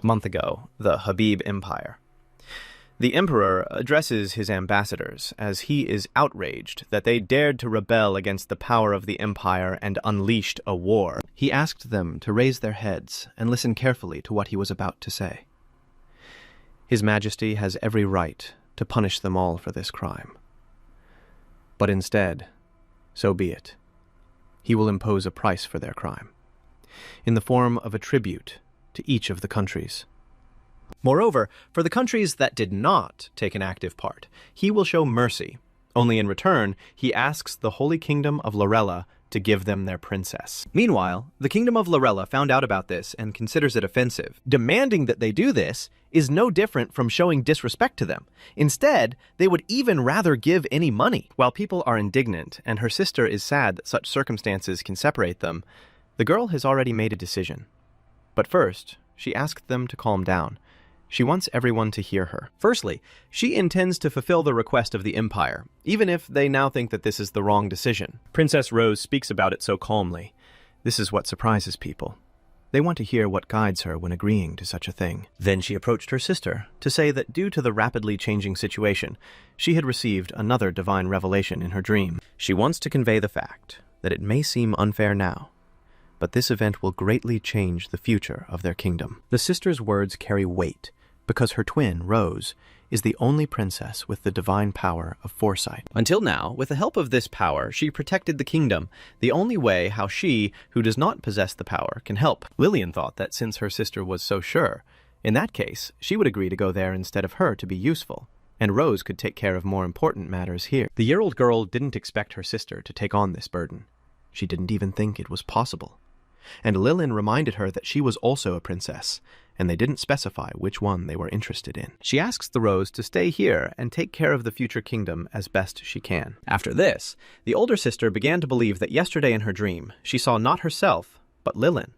A month ago, the Habib Empire. The emperor addresses his ambassadors as he is outraged that they dared to rebel against the power of the empire and unleashed a war. He asked them to raise their heads and listen carefully to what he was about to say. His Majesty has every right to punish them all for this crime. But instead, so be it. He will impose a price for their crime, in the form of a tribute to each of the countries. Moreover, for the countries that did not take an active part, he will show mercy. Only in return, he asks the Holy Kingdom of Lorella to give them their princess. Meanwhile, the Kingdom of Lorella found out about this and considers it offensive. Demanding that they do this is no different from showing disrespect to them. Instead, they would even rather give any money. While people are indignant and her sister is sad that such circumstances can separate them, the girl has already made a decision. But first, she asked them to calm down. She wants everyone to hear her. Firstly, she intends to fulfill the request of the Empire, even if they now think that this is the wrong decision. Princess Rose speaks about it so calmly. This is what surprises people. They want to hear what guides her when agreeing to such a thing. Then she approached her sister to say that due to the rapidly changing situation, she had received another divine revelation in her dream. She wants to convey the fact that it may seem unfair now, but this event will greatly change the future of their kingdom. The sister's words carry weight, because her twin, Rose, is the only princess with the divine power of foresight. Until now, with the help of this power, she protected the kingdom, the only way how she, who does not possess the power, can help. Lillian thought that since her sister was so sure, in that case, she would agree to go there instead of her to be useful, and Rose could take care of more important matters here. The year-old girl didn't expect her sister to take on this burden. She didn't even think it was possible. And Lillian reminded her that she was also a princess, and they didn't specify which one they were interested in. She asks the Rose to stay here and take care of the future kingdom as best she can. After this, the older sister began to believe that yesterday in her dream, she saw not herself, but Lillian.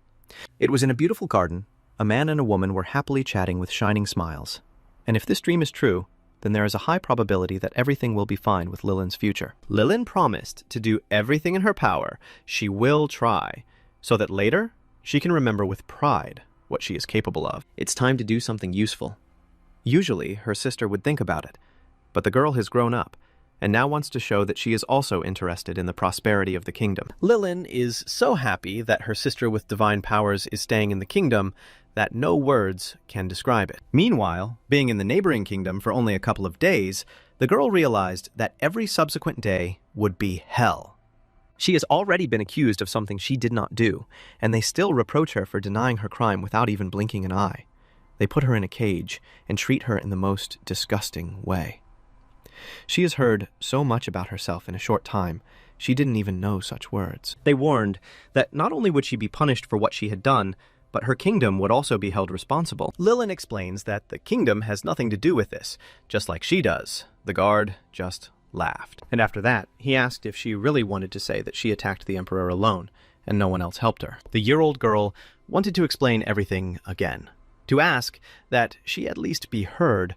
It was in a beautiful garden. A man and a woman were happily chatting with shining smiles. And if this dream is true, then there is a high probability that everything will be fine with Lillian's future. Lillian promised to do everything in her power. She will try, so that later, she can remember with pride what she is capable of. It's time to do something useful. Usually, her sister would think about it, but the girl has grown up, and now wants to show that she is also interested in the prosperity of the kingdom. Lillian is so happy that her sister with divine powers is staying in the kingdom that no words can describe it. Meanwhile, being in the neighboring kingdom for only a couple of days, the girl realized that every subsequent day would be hell. She has already been accused of something she did not do, and they still reproach her for denying her crime without even blinking an eye. They put her in a cage and treat her in the most disgusting way. She has heard so much about herself in a short time, she didn't even know such words. They warned that not only would she be punished for what she had done, but her kingdom would also be held responsible. Lillian explains that the kingdom has nothing to do with this, just like she does. The guard just laughed. And after that, he asked if she really wanted to say that she attacked the emperor alone, and no one else helped her. The year-old girl wanted to explain everything again, to ask that she at least be heard,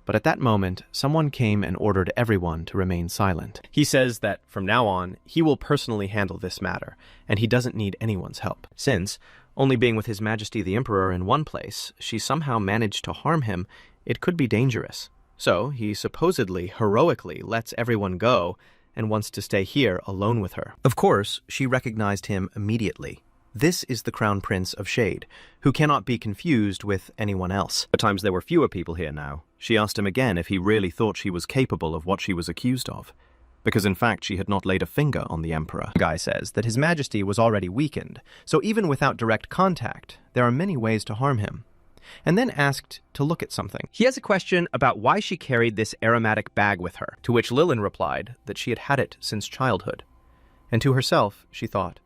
but at that moment, someone came and ordered everyone to remain silent. He says that from now on, he will personally handle this matter, and he doesn't need anyone's help. Since, only being with His Majesty the Emperor in one place, she somehow managed to harm him, it could be dangerous. So, he supposedly, heroically lets everyone go and wants to stay here alone with her. Of course, she recognized him immediately. This is the Crown Prince of Shade, who cannot be confused with anyone else. At times there were fewer people here now. She asked him again if he really thought she was capable of what she was accused of, because in fact she had not laid a finger on the Emperor. The guy says that His Majesty was already weakened, so even without direct contact, there are many ways to harm him. And then asked to look at something. He has a question about why she carried this aromatic bag with her, to which Lillian replied that she had had it since childhood. And to herself, she thought,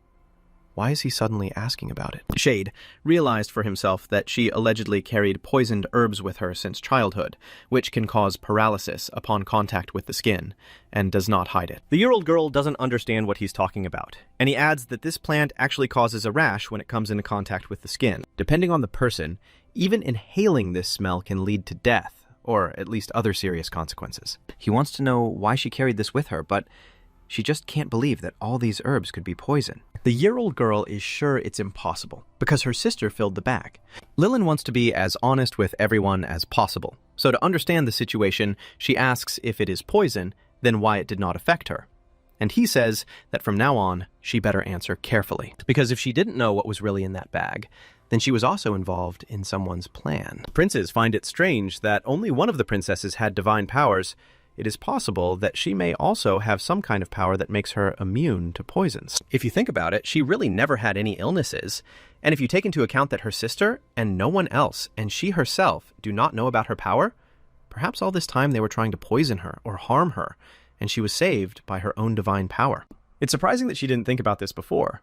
why is he suddenly asking about it? Shade realized for himself that she allegedly carried poisoned herbs with her since childhood, which can cause paralysis upon contact with the skin, and does not hide it. The year-old girl doesn't understand what he's talking about, and he adds that this plant actually causes a rash when it comes into contact with the skin. Depending on the person, even inhaling this smell can lead to death, or at least other serious consequences. He wants to know why she carried this with her, but She just can't believe that all these herbs could be poison. The year-old girl is sure it's impossible, because her sister filled the bag. Lilin wants to be as honest with everyone as possible, so to understand the situation, she asks if it is poison, then why it did not affect her. And he says that from now on, she better answer carefully, because if she didn't know what was really in that bag, then she was also involved in someone's plan. Princes find it strange that only one of the princesses had divine powers. It is possible that she may also have some kind of power that makes her immune to poisons. If you think about it, she really never had any illnesses. And if you take into account that her sister and no one else, and she herself, do not know about her power, perhaps all this time they were trying to poison her or harm her, and she was saved by her own divine power. It's surprising that she didn't think about this before.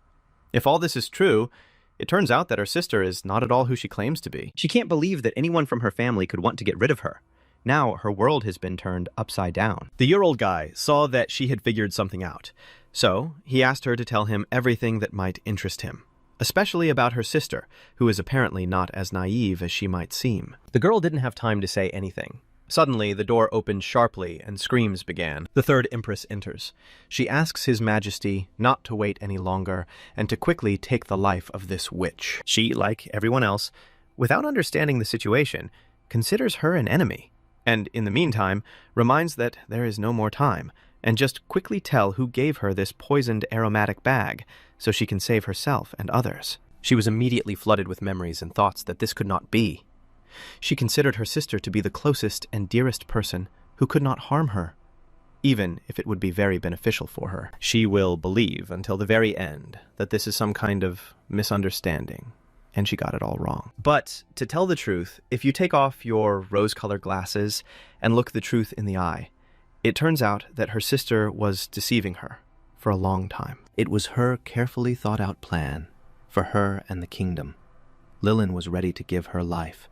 If all this is true, it turns out that her sister is not at all who she claims to be. She can't believe that anyone from her family could want to get rid of her. Now her world has been turned upside down. The year-old guy saw that she had figured something out, so he asked her to tell him everything that might interest him, especially about her sister, who is apparently not as naive as she might seem. The girl didn't have time to say anything. Suddenly, the door opened sharply and screams began. The third empress enters. She asks His Majesty not to wait any longer and to quickly take the life of this witch. She, like everyone else, without understanding the situation, considers her an enemy. And in the meantime, reminds that there is no more time, and just quickly tell who gave her this poisoned aromatic bag, so she can save herself and others. She was immediately flooded with memories and thoughts that this could not be. She considered her sister to be the closest and dearest person who could not harm her, even if it would be very beneficial for her. She will believe until the very end that this is some kind of misunderstanding, and she got it all wrong. But, to tell the truth, if you take off your rose-colored glasses and look the truth in the eye, it turns out that her sister was deceiving her for a long time. It was her carefully thought-out plan for her and the kingdom. Lilin was ready to give her life.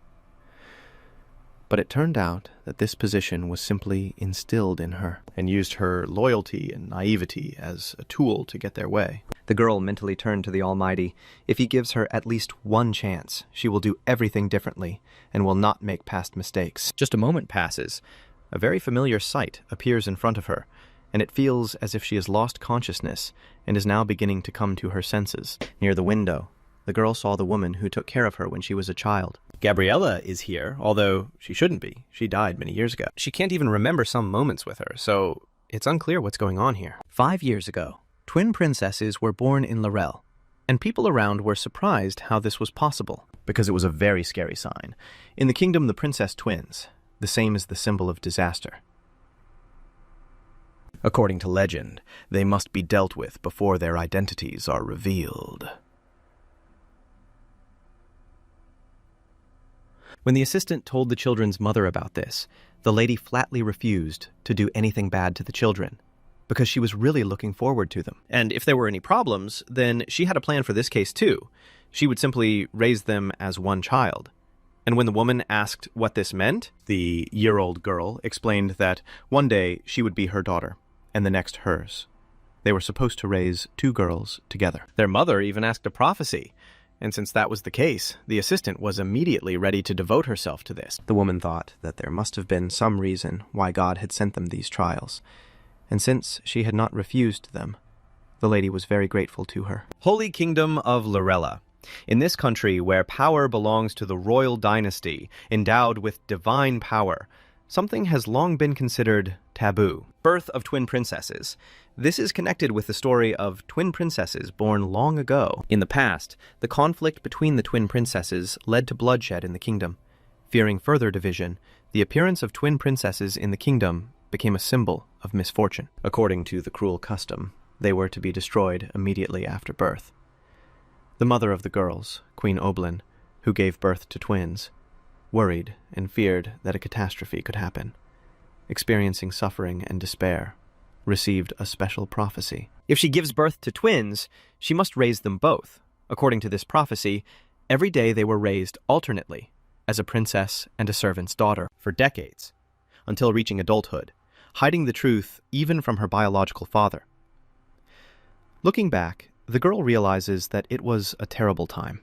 But it turned out that this position was simply instilled in her, and used her loyalty and naivety as a tool to get their way. The girl mentally turned to the Almighty. If He gives her at least one chance, she will do everything differently, and will not make past mistakes. Just a moment passes. A very familiar sight appears in front of her, and it feels as if she has lost consciousness, and is now beginning to come to her senses. Near the window, the girl saw the woman who took care of her when she was a child. Gabriella is here, although she shouldn't be. She died many years ago. She can't even remember some moments with her, so it's unclear what's going on here. 5 years ago, twin princesses were born in Lorel, and people around were surprised how this was possible, because it was a very scary sign. In the kingdom, the princess twins, the same as the symbol of disaster. According to legend, they must be dealt with before their identities are revealed. When the assistant told the children's mother about this, the lady flatly refused to do anything bad to the children, because she was really looking forward to them. And if there were any problems, then she had a plan for this case too. She would simply raise them as one child. And when the woman asked what this meant, the year-old girl explained that one day she would be her daughter, and the next hers. They were supposed to raise 2 girls together. Their mother even asked a prophecy, and since that was the case, the assistant was immediately ready to devote herself to this. The woman thought that there must have been some reason why God had sent them these trials, and since she had not refused them, the lady was very grateful to her. Holy Kingdom of Lorella. In this country where power belongs to the royal dynasty, endowed with divine power, something has long been considered taboo. Birth of twin princesses. This is connected with the story of twin princesses born long ago. In the past, the conflict between the twin princesses led to bloodshed in the kingdom. Fearing further division, the appearance of twin princesses in the kingdom became a symbol of misfortune. According to the cruel custom, they were to be destroyed immediately after birth. The mother of the girls, Queen Oblin, who gave birth to twins, worried and feared that a catastrophe could happen. Experiencing suffering and despair, received a special prophecy. If she gives birth to twins, she must raise them both. According to this prophecy, every day they were raised alternately, as a princess and a servant's daughter, for decades, until reaching adulthood, hiding the truth even from her biological father. Looking back, the girl realizes that it was a terrible time.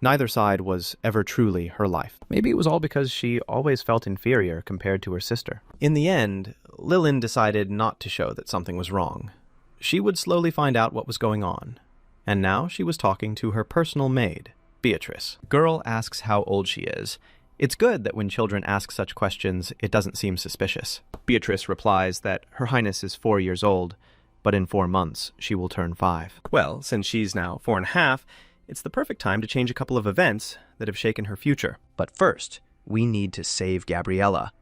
Neither side was ever truly her life. Maybe it was all because she always felt inferior compared to her sister. In the end, Lilin decided not to show that something was wrong. She would slowly find out what was going on. And now she was talking to her personal maid, Beatrice. Girl asks how old she is. It's good that when children ask such questions, it doesn't seem suspicious. Beatrice replies that Her Highness is 4 years old, but in 4 months she will turn 5. Well, since she's now 4.5, it's the perfect time to change a couple of events that have shaken her future. But first, we need to save Gabriella,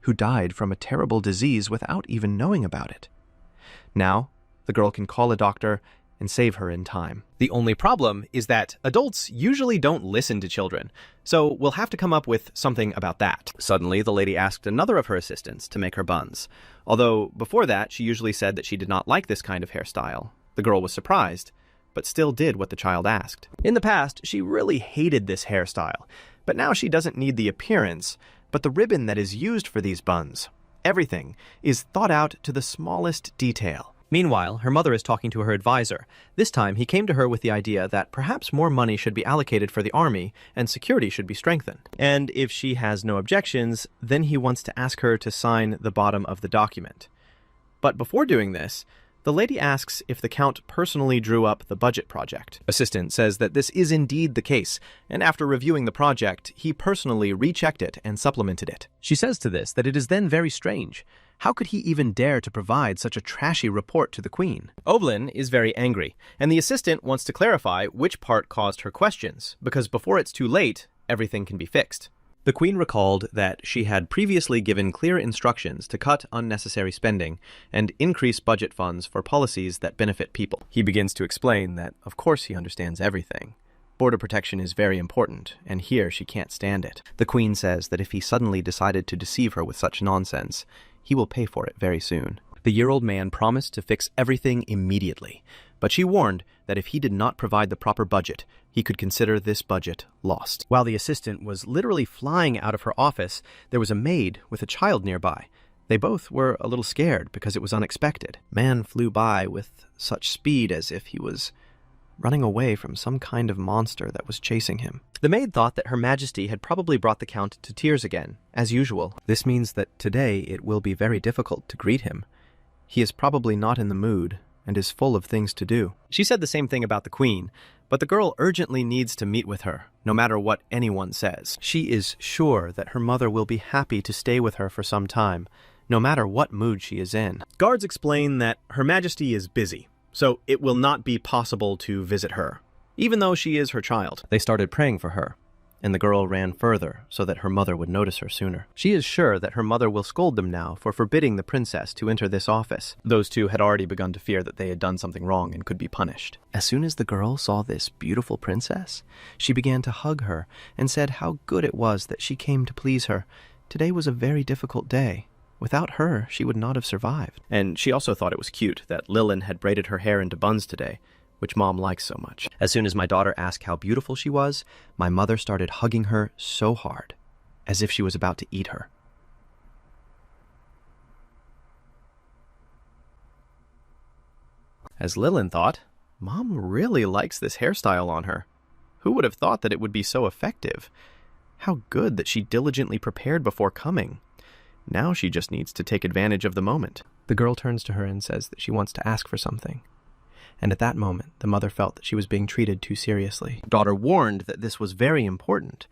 who died from a terrible disease without even knowing about it. Now, the girl can call a doctor and save her in time. The only problem is that adults usually don't listen to children, so we'll have to come up with something about that. Suddenly, the lady asked another of her assistants to make her buns, although before that she usually said that she did not like this kind of hairstyle. The girl was surprised, but still did what the child asked. In the past, she really hated this hairstyle, but now she doesn't need the appearance, but the ribbon that is used for these buns. Everything is thought out to the smallest detail. Meanwhile, her mother is talking to her advisor. This time, he came to her with the idea that perhaps more money should be allocated for the army and security should be strengthened. And if she has no objections, then he wants to ask her to sign the bottom of the document. But before doing this, the lady asks if the Count personally drew up the budget project. Assistant says that this is indeed the case, and after reviewing the project, he personally rechecked it and supplemented it. She says to this that it is then very strange. How could he even dare to provide such a trashy report to the Queen? Oblin is very angry, and the assistant wants to clarify which part caused her questions, because before it's too late, everything can be fixed. The Queen recalled that she had previously given clear instructions to cut unnecessary spending and increase budget funds for policies that benefit people. He begins to explain that, of course, he understands everything. Border protection is very important, and here she can't stand it. The Queen says that if he suddenly decided to deceive her with such nonsense, he will pay for it very soon. The year-old man promised to fix everything immediately, but she warned that if he did not provide the proper budget, he could consider this budget lost. While the assistant was literally flying out of her office, there was a maid with a child nearby. They both were a little scared because it was unexpected. Man flew by with such speed as if he was running away from some kind of monster that was chasing him. The maid thought that Her Majesty had probably brought the Count to tears again, as usual. This means that today it will be very difficult to greet him. He is probably not in the mood and is full of things to do. She said the same thing about the Queen, but the girl urgently needs to meet with her, no matter what anyone says. She is sure that her mother will be happy to stay with her for some time, no matter what mood she is in. Guards explain that Her Majesty is busy, so it will not be possible to visit her, even though she is her child. They started praying for her, and the girl ran further so that her mother would notice her sooner. She is sure that her mother will scold them now for forbidding the princess to enter this office. Those two had already begun to fear that they had done something wrong and could be punished. As soon as the girl saw this beautiful princess, she began to hug her and said how good it was that she came to please her. Today was a very difficult day. Without her, she would not have survived. And she also thought it was cute that Lilin had braided her hair into buns today, which Mom likes so much. As soon as my daughter asked how beautiful she was, my mother started hugging her so hard, as if she was about to eat her. As Lilin thought, Mom really likes this hairstyle on her. Who would have thought that it would be so effective? How good that she diligently prepared before coming. Now she just needs to take advantage of the moment. The girl turns to her and says that she wants to ask for something. And at that moment, the mother felt that she was being treated too seriously. Daughter warned that this was very important,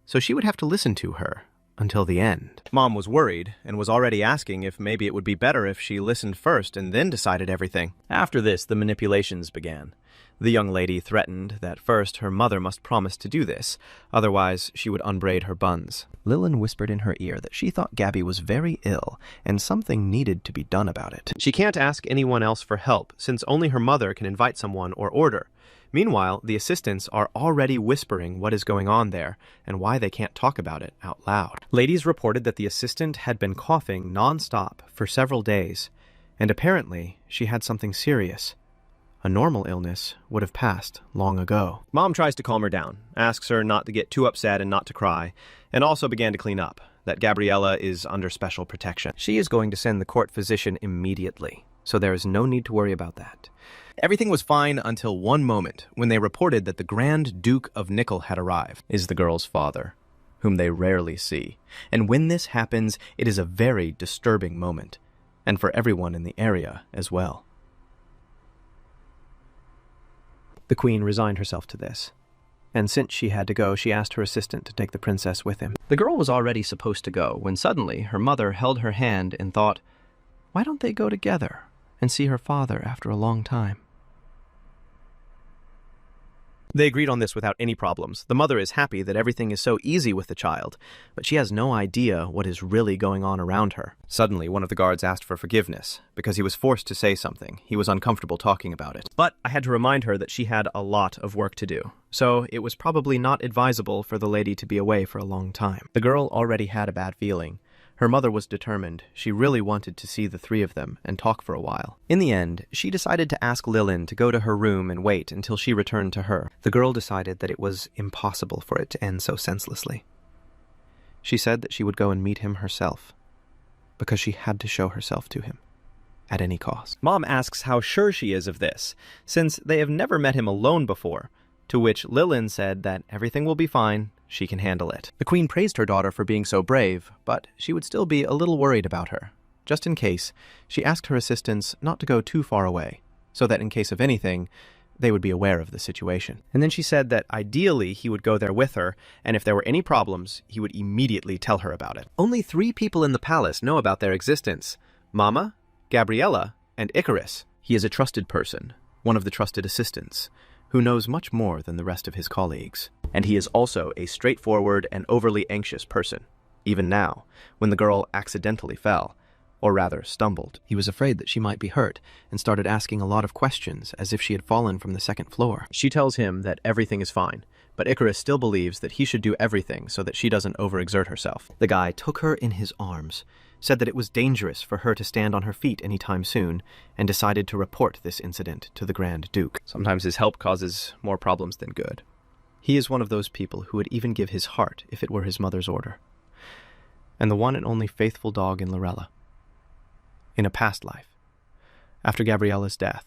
so she would have to listen to her until the end. Mom was worried and was already asking if maybe it would be better if she listened first and then decided everything. After this, the manipulations began. The young lady threatened that first her mother must promise to do this, otherwise she would unbraid her buns. Lilin whispered in her ear that she thought Gabby was very ill and something needed to be done about it. She can't ask anyone else for help, since only her mother can invite someone or order. Meanwhile, the assistants are already whispering what is going on there and why they can't talk about it out loud. Ladies reported that the assistant had been coughing non-stop for several days, and apparently she had something serious. A normal illness would have passed long ago. Mom tries to calm her down, asks her not to get too upset and not to cry, and also began to clean up, that Gabriella is under special protection. She is going to send the court physician immediately. so there is no need to worry about that. Everything was fine until one moment when they reported that the Grand Duke of Nickel had arrived, is the girl's father, whom they rarely see. And when this happens, it is a very disturbing moment, and for everyone in the area as well. The queen resigned herself to this, and since she had to go, she asked her assistant to take the princess with him. The girl was already supposed to go when suddenly her mother held her hand and thought, why don't they go together and see her father after a long time? They agreed on this without any problems. The mother is happy that everything is so easy with the child, but she has no idea what is really going on around her. Suddenly, one of the guards asked for forgiveness because he was forced to say something. He was uncomfortable talking about it. But I had to remind her that she had a lot of work to do, so it was probably not advisable for the lady to be away for a long time. The girl already had a bad feeling. Her mother was determined. She really wanted to see the three of them and talk for a while. In the end, she decided to ask Lilin to go to her room and wait until she returned to her. The girl decided that it was impossible for it to end so senselessly. She said that she would go and meet him herself, because she had to show herself to him, at any cost. Mom asks how sure she is of this, since they have never met him alone before, to which Lilin said that everything will be fine, she can handle it. The queen praised her daughter for being so brave, but she would still be a little worried about her. Just in case, she asked her assistants not to go too far away, so that in case of anything, they would be aware of the situation. And then she said that ideally he would go there with her, and if there were any problems, he would immediately tell her about it. Only 3 people in the palace know about their existence: Mama, Gabriella, and Icarus. He is a trusted person, one of the trusted assistants, who knows much more than the rest of his colleagues. And he is also a straightforward and overly anxious person. Even now, when the girl accidentally fell, or rather stumbled, he was afraid that she might be hurt and started asking a lot of questions as if she had fallen from the 2nd floor. She tells him that everything is fine, but Icarus still believes that he should do everything so that she doesn't overexert herself. The guy took her in his arms, said that it was dangerous for her to stand on her feet anytime soon, and decided to report this incident to the Grand Duke. Sometimes his help causes more problems than good. He is one of those people who would even give his heart if it were his mother's order. And the one and only faithful dog in Lorella. In a past life, after Gabriella's death,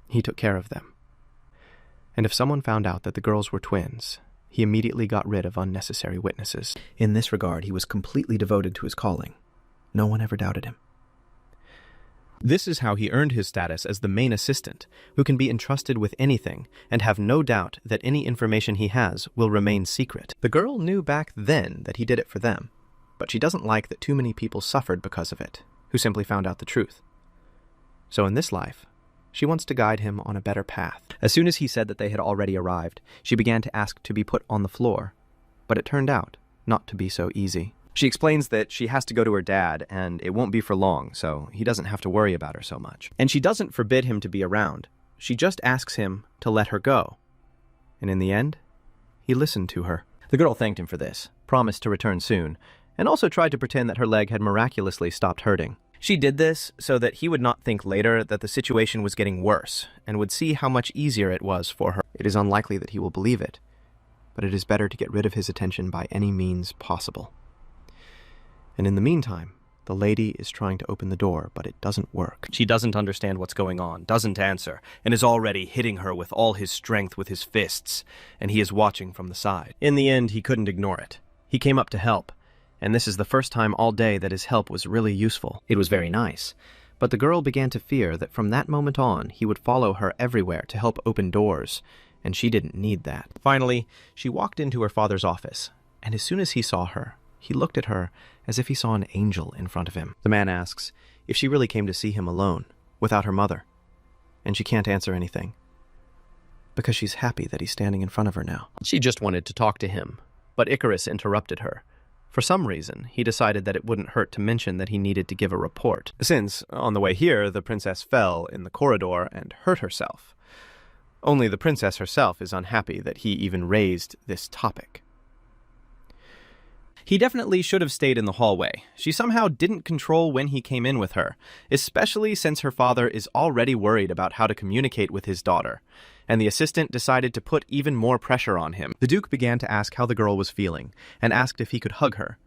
he took care of them. And if someone found out that the girls were twins, he immediately got rid of unnecessary witnesses. In this regard, he was completely devoted to his calling. No one ever doubted him. This is how he earned his status as the main assistant, who can be entrusted with anything and have no doubt that any information he has will remain secret. The girl knew back then that he did it for them, but she doesn't like that too many people suffered because of it, who simply found out the truth. So in this life, she wants to guide him on a better path. As soon as he said that they had already arrived, she began to ask to be put on the floor, but it turned out not to be so easy. She explains that she has to go to her dad, and it won't be for long, so he doesn't have to worry about her so much. And she doesn't forbid him to be around. She just asks him to let her go. And in the end, he listened to her. The girl thanked him for this, promised to return soon, and also tried to pretend that her leg had miraculously stopped hurting. She did this so that he would not think later that the situation was getting worse, and would see how much easier it was for her. It is unlikely that he will believe it, but it is better to get rid of his attention by any means possible. And in the meantime, the lady is trying to open the door, but it doesn't work. She doesn't understand what's going on, doesn't answer, and is already hitting her with all his strength with his fists, and he is watching from the side. In the end, he couldn't ignore it. He came up to help, and this is the first time all day that his help was really useful. It was very nice, but the girl began to fear that from that moment on, he would follow her everywhere to help open doors, and she didn't need that. Finally, she walked into her father's office, and as soon as he saw her, he looked at her as if he saw an angel in front of him. The man asks if she really came to see him alone, without her mother, and she can't answer anything, because she's happy that he's standing in front of her now. She just wanted to talk to him, but Icarus interrupted her. For some reason, he decided that it wouldn't hurt to mention that he needed to give a report, since, on the way here, the princess fell in the corridor and hurt herself. Only the princess herself is unhappy that he even raised this topic. He definitely should have stayed in the hallway. She somehow didn't control when he came in with her, especially since her father is already worried about how to communicate with his daughter, and the assistant decided to put even more pressure on him. The Duke began to ask how the girl was feeling, and asked if he could hug her,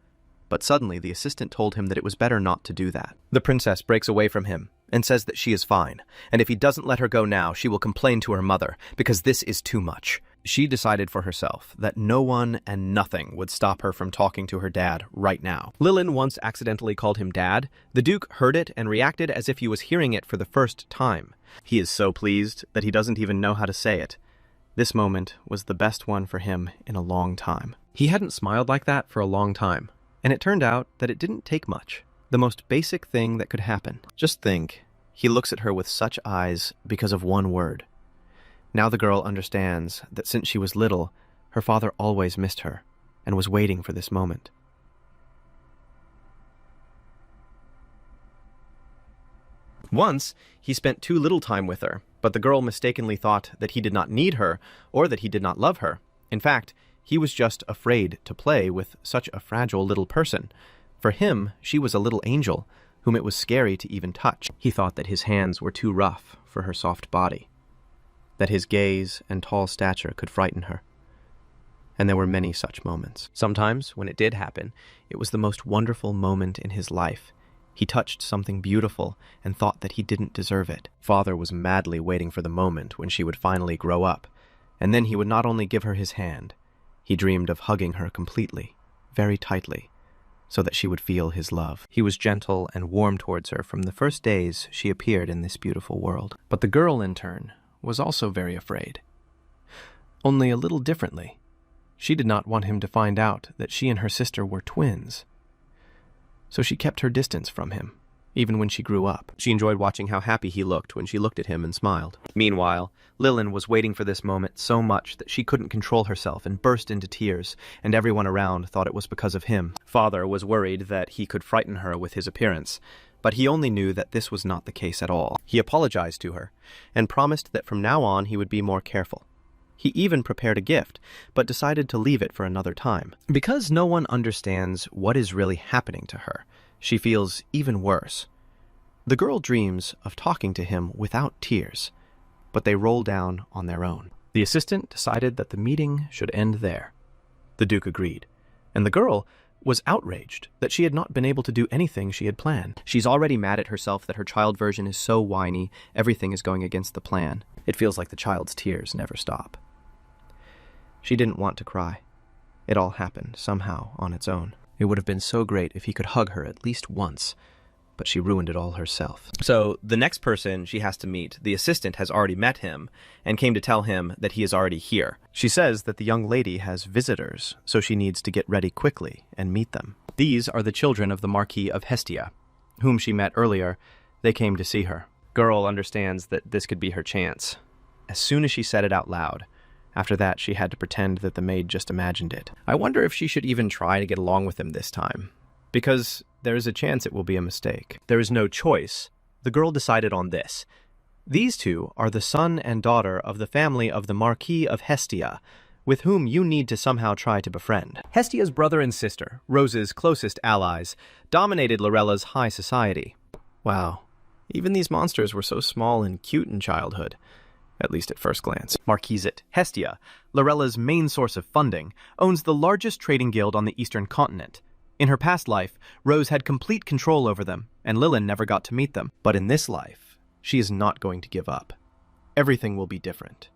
but suddenly the assistant told him that it was better not to do that. The princess breaks away from him, and says that she is fine, and if he doesn't let her go now, she will complain to her mother, because this is too much. She decided for herself that no one and nothing would stop her from talking to her dad right now. Lilin once accidentally called him dad. The Duke heard it and reacted as if he was hearing it for the first time. He is so pleased that he doesn't even know how to say it. This moment was the best one for him in a long time. He hadn't smiled like that for a long time, and it turned out that it didn't take much. The most basic thing that could happen. Just think, he looks at her with such eyes because of one word. Now the girl understands that since she was little, her father always missed her and was waiting for this moment. Once, he spent too little time with her, but the girl mistakenly thought that he did not need her or that he did not love her. In fact, he was just afraid to play with such a fragile little person. For him, she was a little angel, whom it was scary to even touch. He thought that his hands were too rough for her soft body, that his gaze and tall stature could frighten her. And there were many such moments. Sometimes, when it did happen, it was the most wonderful moment in his life. He touched something beautiful and thought that he didn't deserve it. Father was madly waiting for the moment when she would finally grow up, and then he would not only give her his hand, he dreamed of hugging her completely, very tightly, so that she would feel his love. He was gentle and warm towards her from the first days she appeared in this beautiful world. But the girl, in turn, was also very afraid. Only a little differently. She did not want him to find out that she and her sister were twins. So she kept her distance from him, even when she grew up. She enjoyed watching how happy he looked when she looked at him and smiled. Meanwhile, Lilin was waiting for this moment so much that she couldn't control herself and burst into tears, and everyone around thought it was because of him. Father was worried that he could frighten her with his appearance, but he only knew that this was not the case at all. He apologized to her, and promised that from now on he would be more careful. He even prepared a gift, but decided to leave it for another time. Because no one understands what is really happening to her, she feels even worse. The girl dreams of talking to him without tears, but they roll down on their own. The assistant decided that the meeting should end there. The Duke agreed, and the girl was outraged that she had not been able to do anything she had planned. She's already mad at herself that her child version is so whiny, everything is going against the plan. It feels like the child's tears never stop. She didn't want to cry. It all happened, somehow, on its own. It would have been so great if he could hug her at least once, but she ruined it all herself. So the next person she has to meet, the assistant has already met him and came to tell him that he is already here. She says that the young lady has visitors, so she needs to get ready quickly and meet them. These are the children of the Marquis of Hestia, whom she met earlier. They came to see her. Girl understands that this could be her chance. As soon as she said it out loud, after that, she had to pretend that the maid just imagined it. I wonder if she should even try to get along with him this time, because there is a chance it will be a mistake. There is no choice. The girl decided on this. These two are the son and daughter of the family of the Marquis of Hestia, with whom you need to somehow try to befriend. Hestia's brother and sister, Rose's closest allies, dominated Lorella's high society. Wow, even these monsters were so small and cute in childhood. At least at first glance. Marquisate Hestia, Lorella's main source of funding, owns the largest trading guild on the eastern continent. In her past life, Rose had complete control over them, and Lilin never got to meet them. But in this life, she is not going to give up. Everything will be different.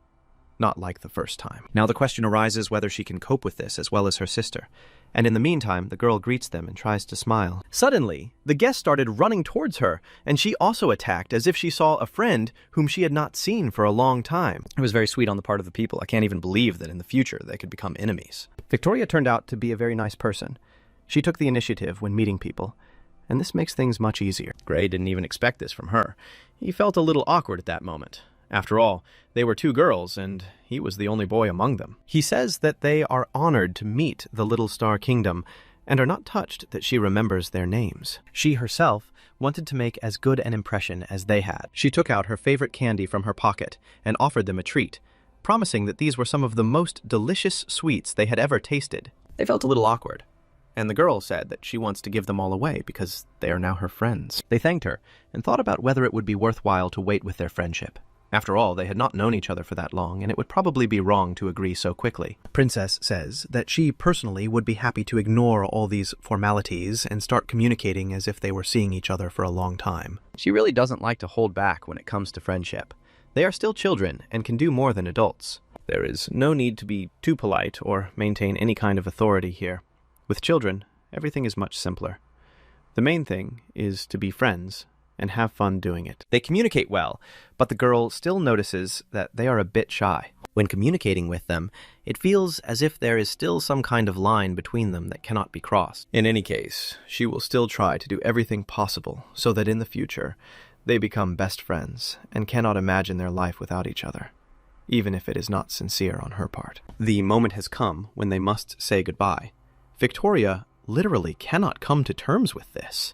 Not like the first time. Now the question arises whether she can cope with this as well as her sister. And in the meantime, the girl greets them and tries to smile. Suddenly, the guest started running towards her, and she also attacked as if she saw a friend whom she had not seen for a long time. It was very sweet on the part of the people. I can't even believe that in the future they could become enemies. Victoria turned out to be a very nice person. She took the initiative when meeting people, and this makes things much easier. Gray didn't even expect this from her. He felt a little awkward at that moment. After all, they were two girls, and he was the only boy among them. He says that they are honored to meet the Little Star Kingdom, and are not touched that she remembers their names. She herself wanted to make as good an impression as they had. She took out her favorite candy from her pocket and offered them a treat, promising that these were some of the most delicious sweets they had ever tasted. They felt a little awkward, and the girl said that she wants to give them all away because they are now her friends. They thanked her and thought about whether it would be worthwhile to wait with their friendship. After all, they had not known each other for that long, and it would probably be wrong to agree so quickly. Princess says that she personally would be happy to ignore all these formalities and start communicating as if they were seeing each other for a long time. She really doesn't like to hold back when it comes to friendship. They are still children and can do more than adults. There is no need to be too polite or maintain any kind of authority here. With children, everything is much simpler. The main thing is to be friends and have fun doing it. They communicate well, but the girl still notices that they are a bit shy. When communicating with them, it feels as if there is still some kind of line between them that cannot be crossed. In any case, she will still try to do everything possible so that in the future, they become best friends and cannot imagine their life without each other, even if it is not sincere on her part. The moment has come when they must say goodbye. Victoria literally cannot come to terms with this.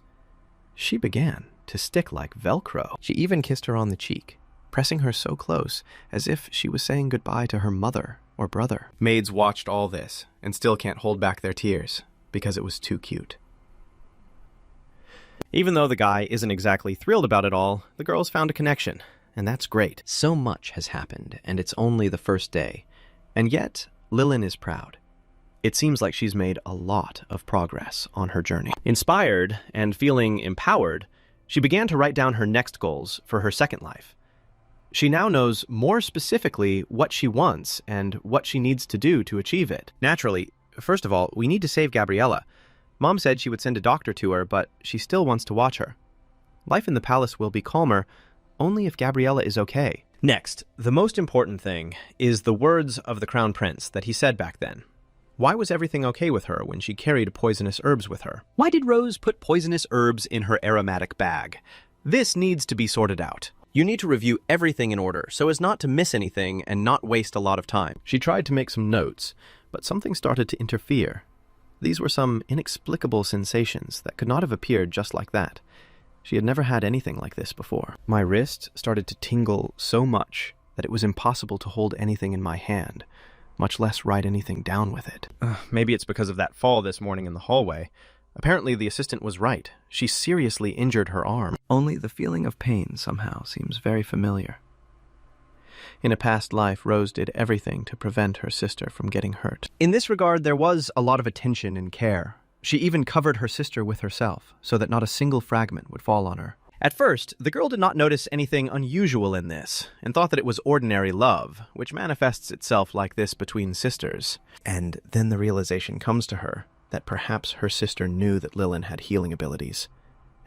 She began to stick like Velcro. She even kissed her on the cheek, pressing her so close as if she was saying goodbye to her mother or brother. Maids watched all this and still can't hold back their tears because it was too cute. Even though the guy isn't exactly thrilled about it all, the girls found a connection, and that's great. So much has happened, and it's only the first day. And yet, Lilin is proud. It seems like she's made a lot of progress on her journey. Inspired and feeling empowered, she began to write down her next goals for her second life. She now knows more specifically what she wants and what she needs to do to achieve it. Naturally, first of all, we need to save Gabriella. Mom said she would send a doctor to her, but she still wants to watch her. Life in the palace will be calmer only if Gabriella is okay. Next, the most important thing is the words of the Crown Prince that he said back then. Why was everything okay with her when she carried poisonous herbs with her? Why did Rose put poisonous herbs in her aromatic bag? This needs to be sorted out. You need to review everything in order so as not to miss anything and not waste a lot of time. She tried to make some notes, but something started to interfere. These were some inexplicable sensations that could not have appeared just like that. She had never had anything like this before. My wrist started to tingle so much that it was impossible to hold anything in my hand, much less write anything down with it. Maybe it's because of that fall this morning in the hallway. Apparently the assistant was right. She seriously injured her arm. Only the feeling of pain somehow seems very familiar. In a past life, Rose did everything to prevent her sister from getting hurt. In this regard, there was a lot of attention and care. She even covered her sister with herself, so that not a single fragment would fall on her. At first, the girl did not notice anything unusual in this, and thought that it was ordinary love, which manifests itself like this between sisters. And then the realization comes to her that perhaps her sister knew that Lilin had healing abilities,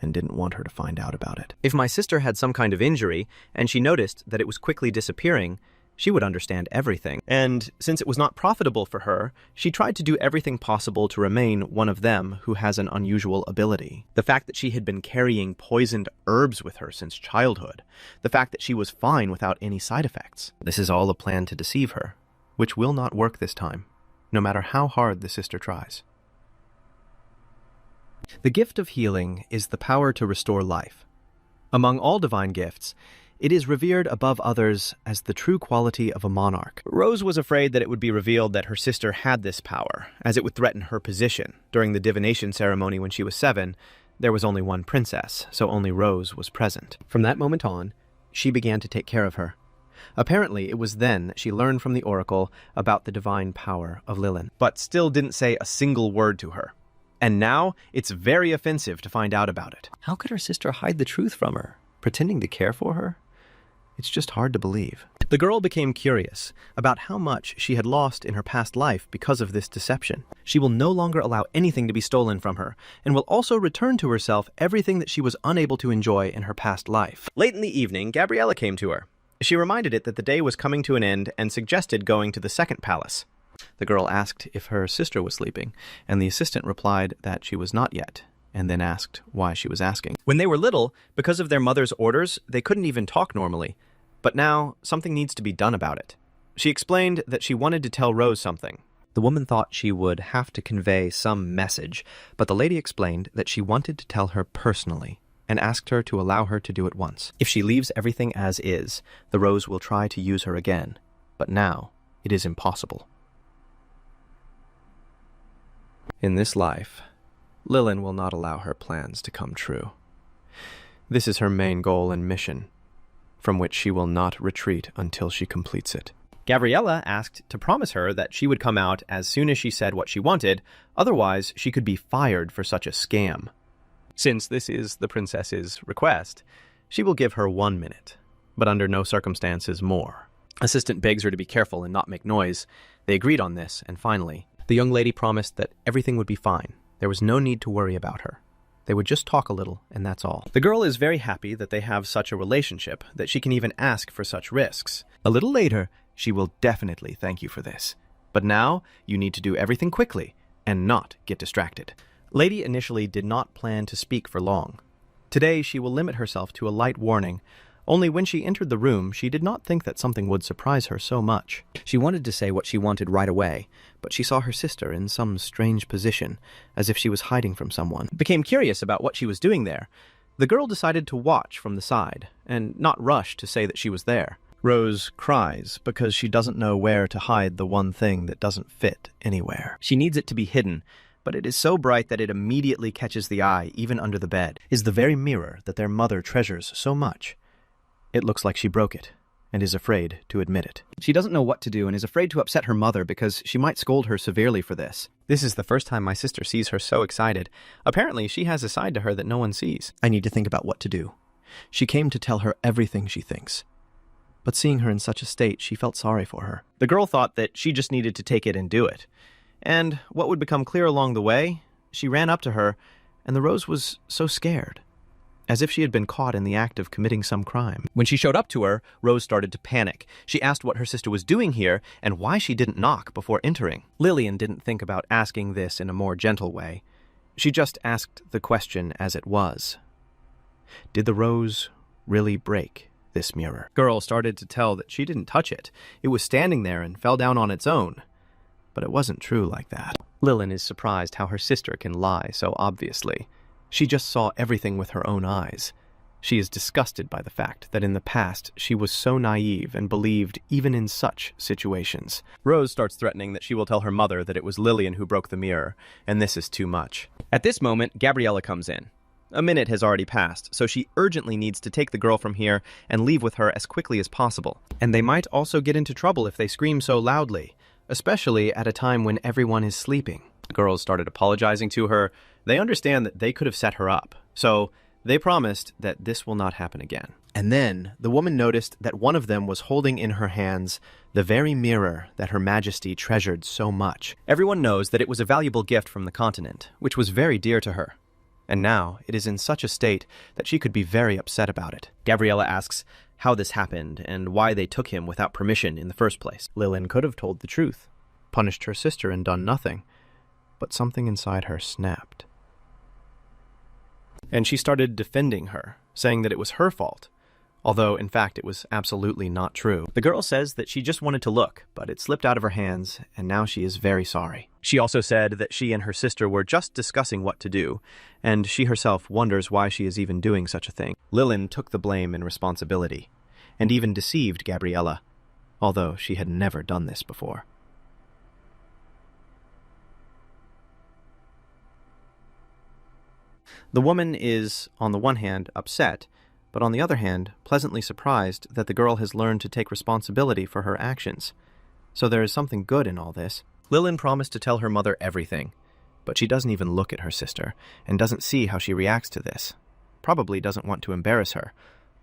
and didn't want her to find out about it. If my sister had some kind of injury, and she noticed that it was quickly disappearing, she would understand everything. And since it was not profitable for her, she tried to do everything possible to remain one of them who has an unusual ability. The fact that she had been carrying poisoned herbs with her since childhood, the fact that she was fine without any side effects. This is all a plan to deceive her, which will not work this time, no matter how hard the sister tries. The gift of healing is the power to restore life. Among all divine gifts, it is revered above others as the true quality of a monarch. Rose was afraid that it would be revealed that her sister had this power, as it would threaten her position. During the divination ceremony when she was 7, there was only one princess, so only Rose was present. From that moment on, she began to take care of her. Apparently, it was then that she learned from the oracle about the divine power of Lilin, but still didn't say a single word to her. And now, it's very offensive to find out about it. How could her sister hide the truth from her, pretending to care for her? It's just hard to believe. The girl became curious about how much she had lost in her past life because of this deception. She will no longer allow anything to be stolen from her, and will also return to herself everything that she was unable to enjoy in her past life. Late in the evening, Gabriella came to her. She reminded it that the day was coming to an end and suggested going to the second palace. The girl asked if her sister was sleeping, and the assistant replied that she was not yet, and then asked why she was asking. When they were little, because of their mother's orders, they couldn't even talk normally. But now, something needs to be done about it. She explained that she wanted to tell Rose something. The woman thought she would have to convey some message, but the lady explained that she wanted to tell her personally, and asked her to allow her to do it once. If she leaves everything as is, the Rose will try to use her again, but now it is impossible. In this life, Lilin will not allow her plans to come true. This is her main goal and mission. from which she will not retreat until she completes it. Gabriella asked to promise her that she would come out as soon as she said what she wanted, otherwise she could be fired for such a scam. Since this is the princess's request, she will give her 1 minute, but under no circumstances more. Assistant begs her to be careful and not make noise. They agreed on this, and finally, the young lady promised that everything would be fine. There was no need to worry about her. They would just talk a little, and that's all. The girl is very happy that they have such a relationship, that she can even ask for such risks. A little later, she will definitely thank you for this. But now, you need to do everything quickly and not get distracted. Lady initially did not plan to speak for long. Today, she will limit herself to a light warning. Only when she entered the room, she did not think that something would surprise her so much. She wanted to say what she wanted right away, but she saw her sister in some strange position, as if she was hiding from someone. Became curious about what she was doing there. The girl decided to watch from the side, and not rush to say that she was there. Rose cries because she doesn't know where to hide the one thing that doesn't fit anywhere. She needs it to be hidden, but it is so bright that it immediately catches the eye, even under the bed. Is the very mirror that their mother treasures so much. It looks like she broke it, and is afraid to admit it. She doesn't know what to do and is afraid to upset her mother because she might scold her severely for this. This is the first time my sister sees her so excited. Apparently, she has a side to her that no one sees. I need to think about what to do. She came to tell her everything she thinks. But seeing her in such a state, she felt sorry for her. The girl thought that she just needed to take it and do it. And what would become clear along the way, she ran up to her, and the Rose was so scared, as if she had been caught in the act of committing some crime. When she showed up to her, Rose started to panic. She asked what her sister was doing here and why she didn't knock before entering. Lillian didn't think about asking this in a more gentle way. She just asked the question as it was. Did the Rose really break this mirror? Girl started to tell that she didn't touch it. It was standing there and fell down on its own. But it wasn't true like that. Lillian is surprised how her sister can lie so obviously. She just saw everything with her own eyes. She is disgusted by the fact that in the past she was so naive and believed even in such situations. Rose starts threatening that she will tell her mother that it was Lillian who broke the mirror, and this is too much. At this moment, Gabriella comes in. A minute has already passed, so she urgently needs to take the girl from here and leave with her as quickly as possible. And they might also get into trouble if they scream so loudly, especially at a time when everyone is sleeping. The girls started apologizing to her. They understand that they could have set her up, so they promised that this will not happen again. And then the woman noticed that one of them was holding in her hands the very mirror that Her Majesty treasured so much. Everyone knows that it was a valuable gift from the continent, which was very dear to her. And now it is in such a state that she could be very upset about it. Gabriella asks how this happened and why they took him without permission in the first place. Lillian could have told the truth, punished her sister and done nothing, but something inside her snapped. And she started defending her, saying that it was her fault, although in fact it was absolutely not true. The girl says that she just wanted to look, but it slipped out of her hands, and now she is very sorry. She also said that she and her sister were just discussing what to do, and she herself wonders why she is even doing such a thing. Lillian took the blame and responsibility, and even deceived Gabriella, although she had never done this before. The woman is, on the one hand, upset, but on the other hand, pleasantly surprised that the girl has learned to take responsibility for her actions. So there is something good in all this. Lillian promised to tell her mother everything, but she doesn't even look at her sister, and doesn't see how she reacts to this. Probably doesn't want to embarrass her,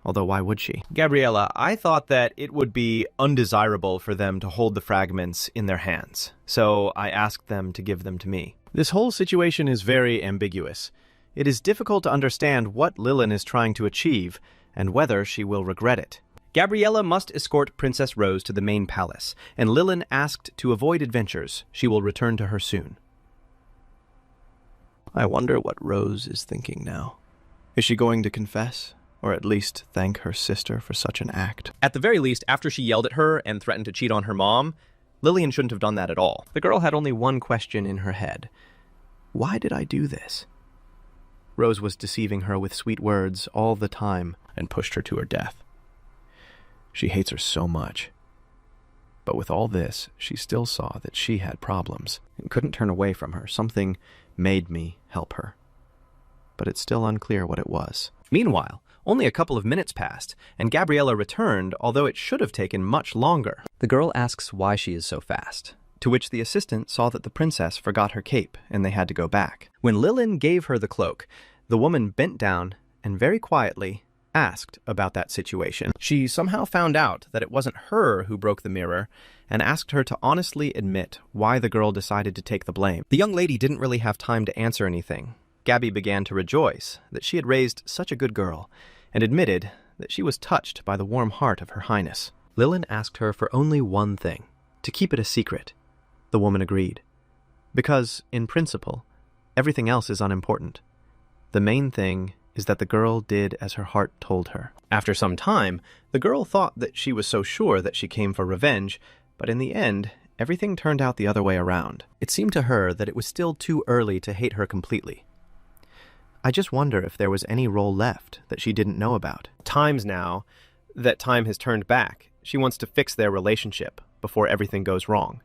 although why would she? Gabriella, I thought that it would be undesirable for them to hold the fragments in their hands, so I asked them to give them to me. This whole situation is very ambiguous. It is difficult to understand what Lillian is trying to achieve, and whether she will regret it. Gabriella must escort Princess Rose to the main palace, and Lillian asked to avoid adventures. She will return to her soon. I wonder what Rose is thinking now. Is she going to confess, or at least thank her sister for such an act? At the very least, after she yelled at her and threatened to cheat on her mom, Lillian shouldn't have done that at all. The girl had only one question in her head. Why did I do this? Rose was deceiving her with sweet words all the time and pushed her to her death. She hates her so much. But with all this, she still saw that she had problems and couldn't turn away from her. Something made me help her. But it's still unclear what it was. Meanwhile, Only a couple of minutes passed, and Gabriella returned, although it should have taken much longer. The girl asks why she is so fast, to which the assistant saw that the princess forgot her cape and they had to go back. When Lilin gave her the cloak, the woman bent down and very quietly asked about that situation. She somehow found out that it wasn't her who broke the mirror and asked her to honestly admit why the girl decided to take the blame. The young lady didn't really have time to answer anything. Gabby began to rejoice that she had raised such a good girl and admitted that she was touched by the warm heart of Her Highness. Lilin asked her for only one thing, to keep it a secret. The woman agreed. Because, in principle, everything else is unimportant. The main thing is that the girl did as her heart told her. After some time, the girl thought that she was so sure that she came for revenge, but in the end, everything turned out the other way around. It seemed to her that it was still too early to hate her completely. I just wonder if there was any role left that she didn't know about. Times now that time has turned back, she wants to fix their relationship before everything goes wrong.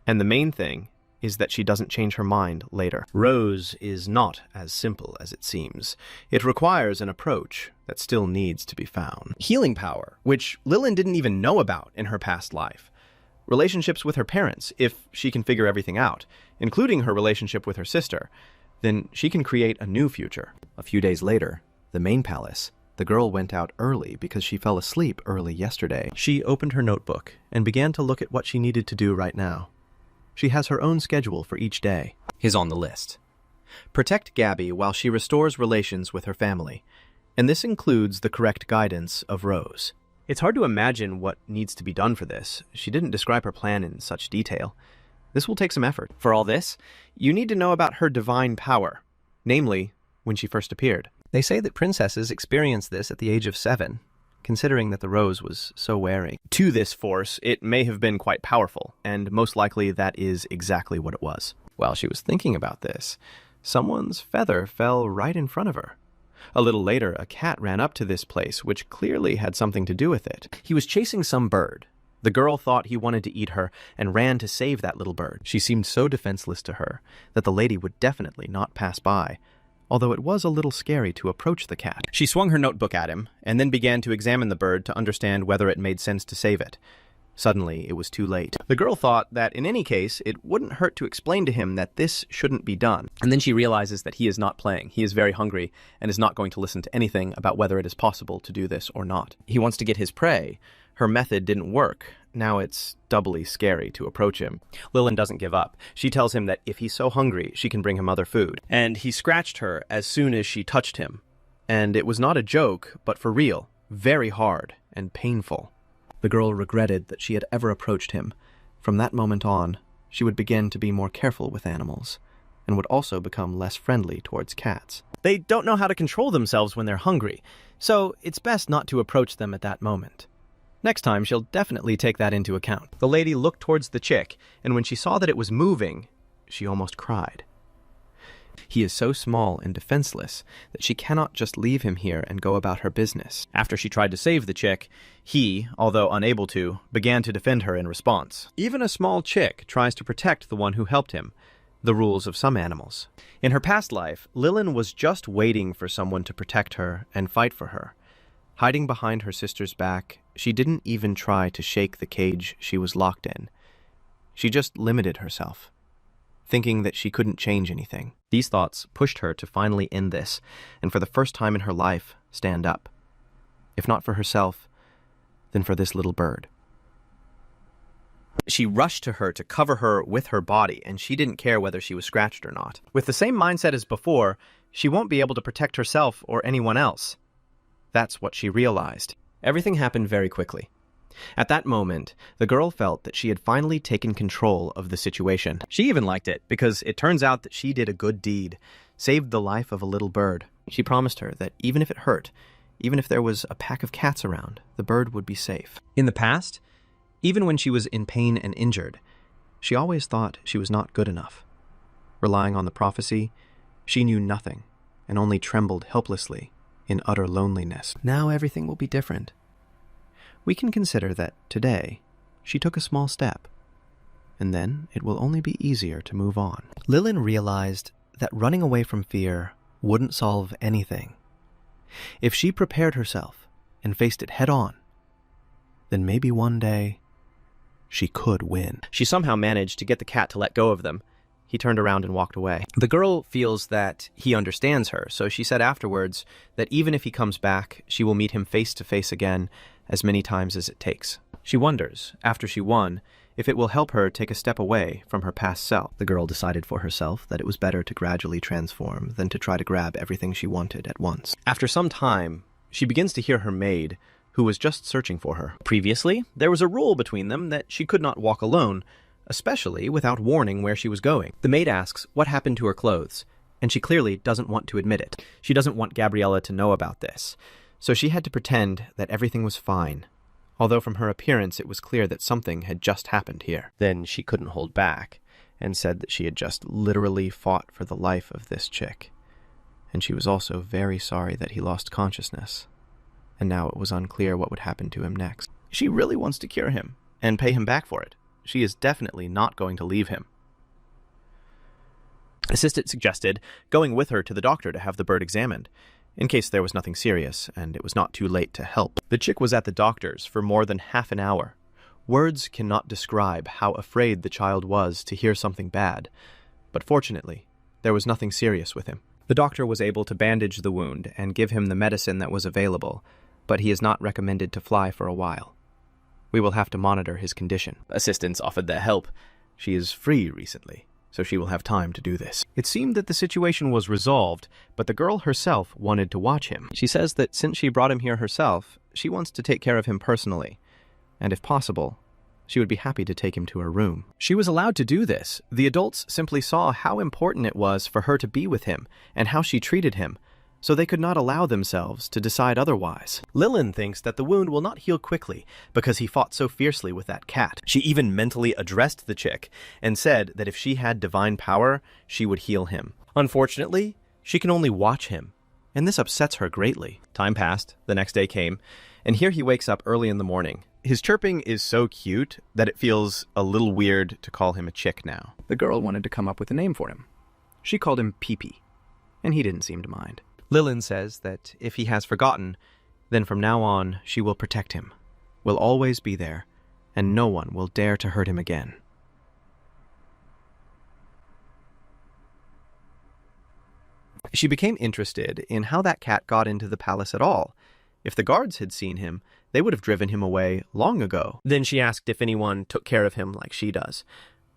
And the main thing is that she doesn't change her mind later. Rose is not as simple as it seems. It requires an approach that still needs to be found. Healing power, which Lilin didn't even know about in her past life. Relationships with her parents, if she can figure everything out, including her relationship with her sister, then she can create a new future. A few days later, the main palace, the girl went out early because she fell asleep early yesterday. She opened her notebook and began to look at what she needed to do right now. She has her own schedule for each day. Is on the list. Protect Gabby while she restores relations with her family, and this includes the correct guidance of Rose. It's hard to imagine what needs to be done for this. She didn't describe her plan in such detail. This will take some effort. For all this, you need to know about her divine power, namely, when she first appeared. They say that princesses experience this at the age of 7, considering that the rose was so wary. To this force, it may have been quite powerful, and most likely that is exactly what it was. While she was thinking about this, someone's feather fell right in front of her. A little later, a cat ran up to this place, which clearly had something to do with it. He was chasing some bird. The girl thought he wanted to eat her and ran to save that little bird. She seemed so defenseless to her that the lady would definitely not pass by, although it was a little scary to approach the cat. She swung her notebook at him and then began to examine the bird to understand whether it made sense to save it. Suddenly, it was too late. The girl thought that in any case, it wouldn't hurt to explain to him that this shouldn't be done. And then she realizes that he is not playing. He is very hungry and is not going to listen to anything about whether it is possible to do this or not. He wants to get his prey. Her method didn't work. Now it's doubly scary to approach him. Lilin doesn't give up. She tells him that if he's so hungry, she can bring him other food. And he scratched her as soon as she touched him. And it was not a joke, but for real, very hard and painful. The girl regretted that she had ever approached him. From that moment on, she would begin to be more careful with animals, and would also become less friendly towards cats. They don't know how to control themselves when they're hungry, so it's best not to approach them at that moment. Next time, she'll definitely take that into account. The lady looked towards the chick, and when she saw that it was moving, she almost cried. He is so small and defenseless that she cannot just leave him here and go about her business. After she tried to save the chick, he, although unable to, began to defend her in response. Even a small chick tries to protect the one who helped him, the rules of some animals. In her past life, Lilin was just waiting for someone to protect her and fight for her. Hiding behind her sister's back, she didn't even try to shake the cage she was locked in. She just limited herself, thinking that she couldn't change anything. These thoughts pushed her to finally end this, and for the first time in her life, stand up. If not for herself, then for this little bird. She rushed to her to cover her with her body, and she didn't care whether she was scratched or not. With the same mindset as before, she won't be able to protect herself or anyone else. That's what she realized. Everything happened very quickly. At that moment, the girl felt that she had finally taken control of the situation. She even liked it, because it turns out that she did a good deed, saved the life of a little bird. She promised her that even if it hurt, even if there was a pack of cats around, the bird would be safe. In the past, even when she was in pain and injured, she always thought she was not good enough. Relying on the prophecy, she knew nothing, and only trembled helplessly in utter loneliness. Now everything will be different. We can consider that today she took a small step, and then it will only be easier to move on. Lilin realized that running away from fear wouldn't solve anything. If she prepared herself and faced it head-on, then maybe one day she could win. She somehow managed to get the cat to let go of them. He turned around and walked away. The girl feels that he understands her, so she said afterwards that even if he comes back, she will meet him face to face again as many times as it takes. She wonders, after she won, if it will help her take a step away from her past self. The girl decided for herself that it was better to gradually transform than to try to grab everything she wanted at once. After some time, she begins to hear her maid, who was just searching for her. Previously, there was a rule between them that she could not walk alone, especially without warning where she was going. The maid asks what happened to her clothes, and she clearly doesn't want to admit it. She doesn't want Gabriella to know about this, so she had to pretend that everything was fine, although from her appearance it was clear that something had just happened here. Then she couldn't hold back, and said that she had just literally fought for the life of this chick, and she was also very sorry that he lost consciousness, and now it was unclear what would happen to him next. She really wants to cure him, and pay him back for it. She is definitely not going to leave him. Assistant suggested going with her to the doctor to have the bird examined, in case there was nothing serious and it was not too late to help. The chick was at the doctor's for more than half an hour. Words cannot describe how afraid the child was to hear something bad, but fortunately, there was nothing serious with him. The doctor was able to bandage the wound and give him the medicine that was available, but he is not recommended to fly for a while. We will have to monitor his condition. Assistants offered their help. She is free recently, so she will have time to do this. It seemed that the situation was resolved, but the girl herself wanted to watch him. She says that since she brought him here herself, she wants to take care of him personally, and if possible, she would be happy to take him to her room. She was allowed to do this. The adults simply saw how important it was for her to be with him and how she treated him, so they could not allow themselves to decide otherwise. Lilin thinks that the wound will not heal quickly because he fought so fiercely with that cat. She even mentally addressed the chick and said that if she had divine power, she would heal him. Unfortunately, she can only watch him, and this upsets her greatly. Time passed, the next day came, and here he wakes up early in the morning. His chirping is so cute that it feels a little weird to call him a chick now. The girl wanted to come up with a name for him. She called him Pee-Pee, and he didn't seem to mind. Lilin says that if he has forgotten, then from now on she will protect him, will always be there, and no one will dare to hurt him again. She became interested in how that cat got into the palace at all. If the guards had seen him, they would have driven him away long ago. Then she asked if anyone took care of him like she does.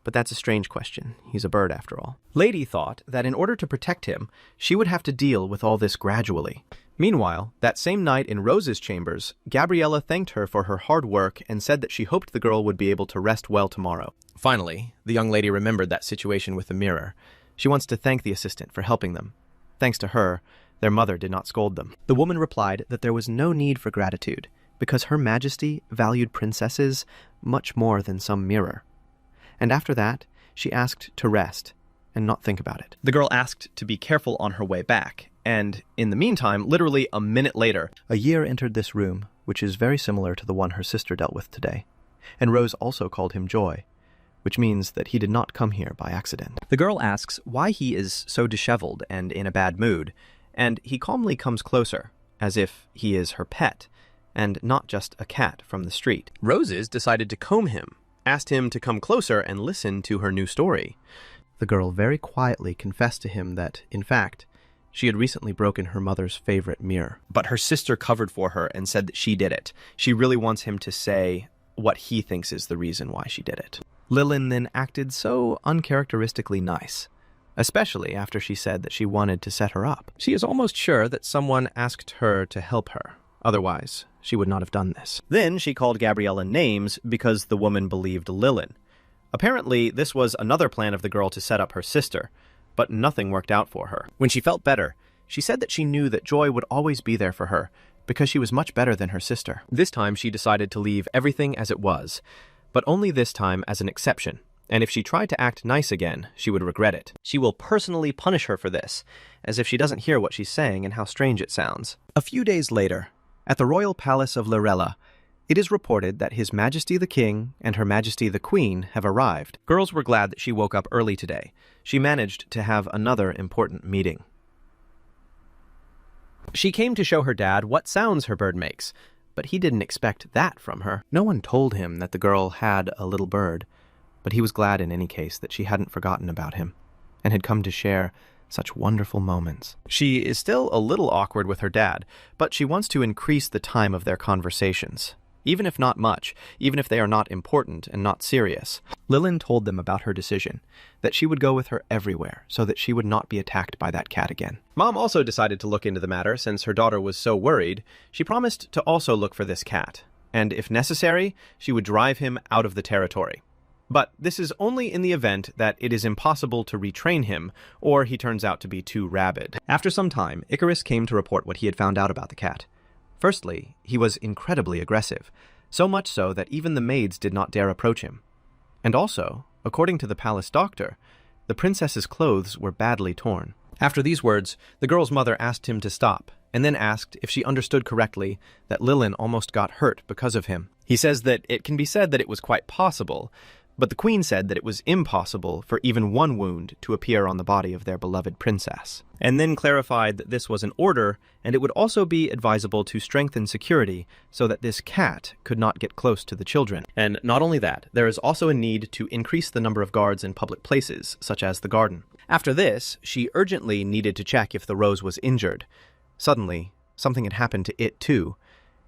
But that's a strange question. He's a bird after all. Lady thought that in order to protect him, she would have to deal with all this gradually. Meanwhile, that same night in Rose's chambers, Gabriella thanked her for her hard work and said that she hoped the girl would be able to rest well tomorrow. Finally, the young lady remembered that situation with the mirror. She wants to thank the assistant for helping them. Thanks to her, their mother did not scold them. The woman replied that there was no need for gratitude, because Her Majesty valued princesses much more than some mirror. And after that, she asked to rest and not think about it. The girl asked to be careful on her way back, and in the meantime, literally a minute later, A year entered this room, which is very similar to the one her sister dealt with today, and Rose also called him Joy, which means that he did not come here by accident. the girl asks why he is so disheveled and in a bad mood, and he calmly comes closer, as if he is her pet, and not just a cat from the street. Roses decided to comb him, asked him to come closer and listen to her new story. The girl very quietly confessed to him that, in fact, she had recently broken her mother's favorite mirror. But her sister covered for her and said that she did it. She really wants him to say what he thinks is the reason why she did it. Lilin then acted so uncharacteristically nice, especially after she said that she wanted to set her up. She is almost sure that someone asked her to help her. Otherwise, she would not have done this. Then she called Gabriella names because the woman believed Lilin. Apparently, this was another plan of the girl to set up her sister, but nothing worked out for her. When she felt better, she said that she knew that Joy would always be there for her because she was much better than her sister. This time she decided to leave everything as it was, but only this time as an exception. And if she tried to act nice again, she would regret it. She will personally punish her for this, as if she doesn't hear what she's saying and how strange it sounds. A few days later, at the royal palace of Lorella, it is reported that His Majesty the King and Her Majesty the Queen have arrived. Girls were glad that she woke up early today. She managed to have another important meeting. She came to show her dad what sounds her bird makes, but he didn't expect that from her. No one told him that the girl had a little bird, but he was glad in any case that she hadn't forgotten about him and had come to share such wonderful moments. She is still a little awkward with her dad, but she wants to increase the time of their conversations. Even if not much, even if they are not important and not serious. Lilin told them about her decision, that she would go with her everywhere so that she would not be attacked by that cat again. Mom also decided to look into the matter since her daughter was so worried. She promised to also look for this cat, and if necessary, she would drive him out of the territory. But this is only in the event that it is impossible to retrain him, or he turns out to be too rabid. After some time, Icarus came to report what he had found out about the cat. Firstly, he was incredibly aggressive, so much so that even the maids did not dare approach him. And also, according to the palace doctor, the princess's clothes were badly torn. After these words, the girl's mother asked him to stop, and then asked if she understood correctly that Lilin almost got hurt because of him. He says that it can be said that it was quite possible, but the queen said that it was impossible for even one wound to appear on the body of their beloved princess, and then clarified that this was an order, and it would also be advisable to strengthen security so that this cat could not get close to the children. And not only that, there is also a need to increase the number of guards in public places, such as the garden. After this, she urgently needed to check if the rose was injured. Suddenly, something had happened to it too,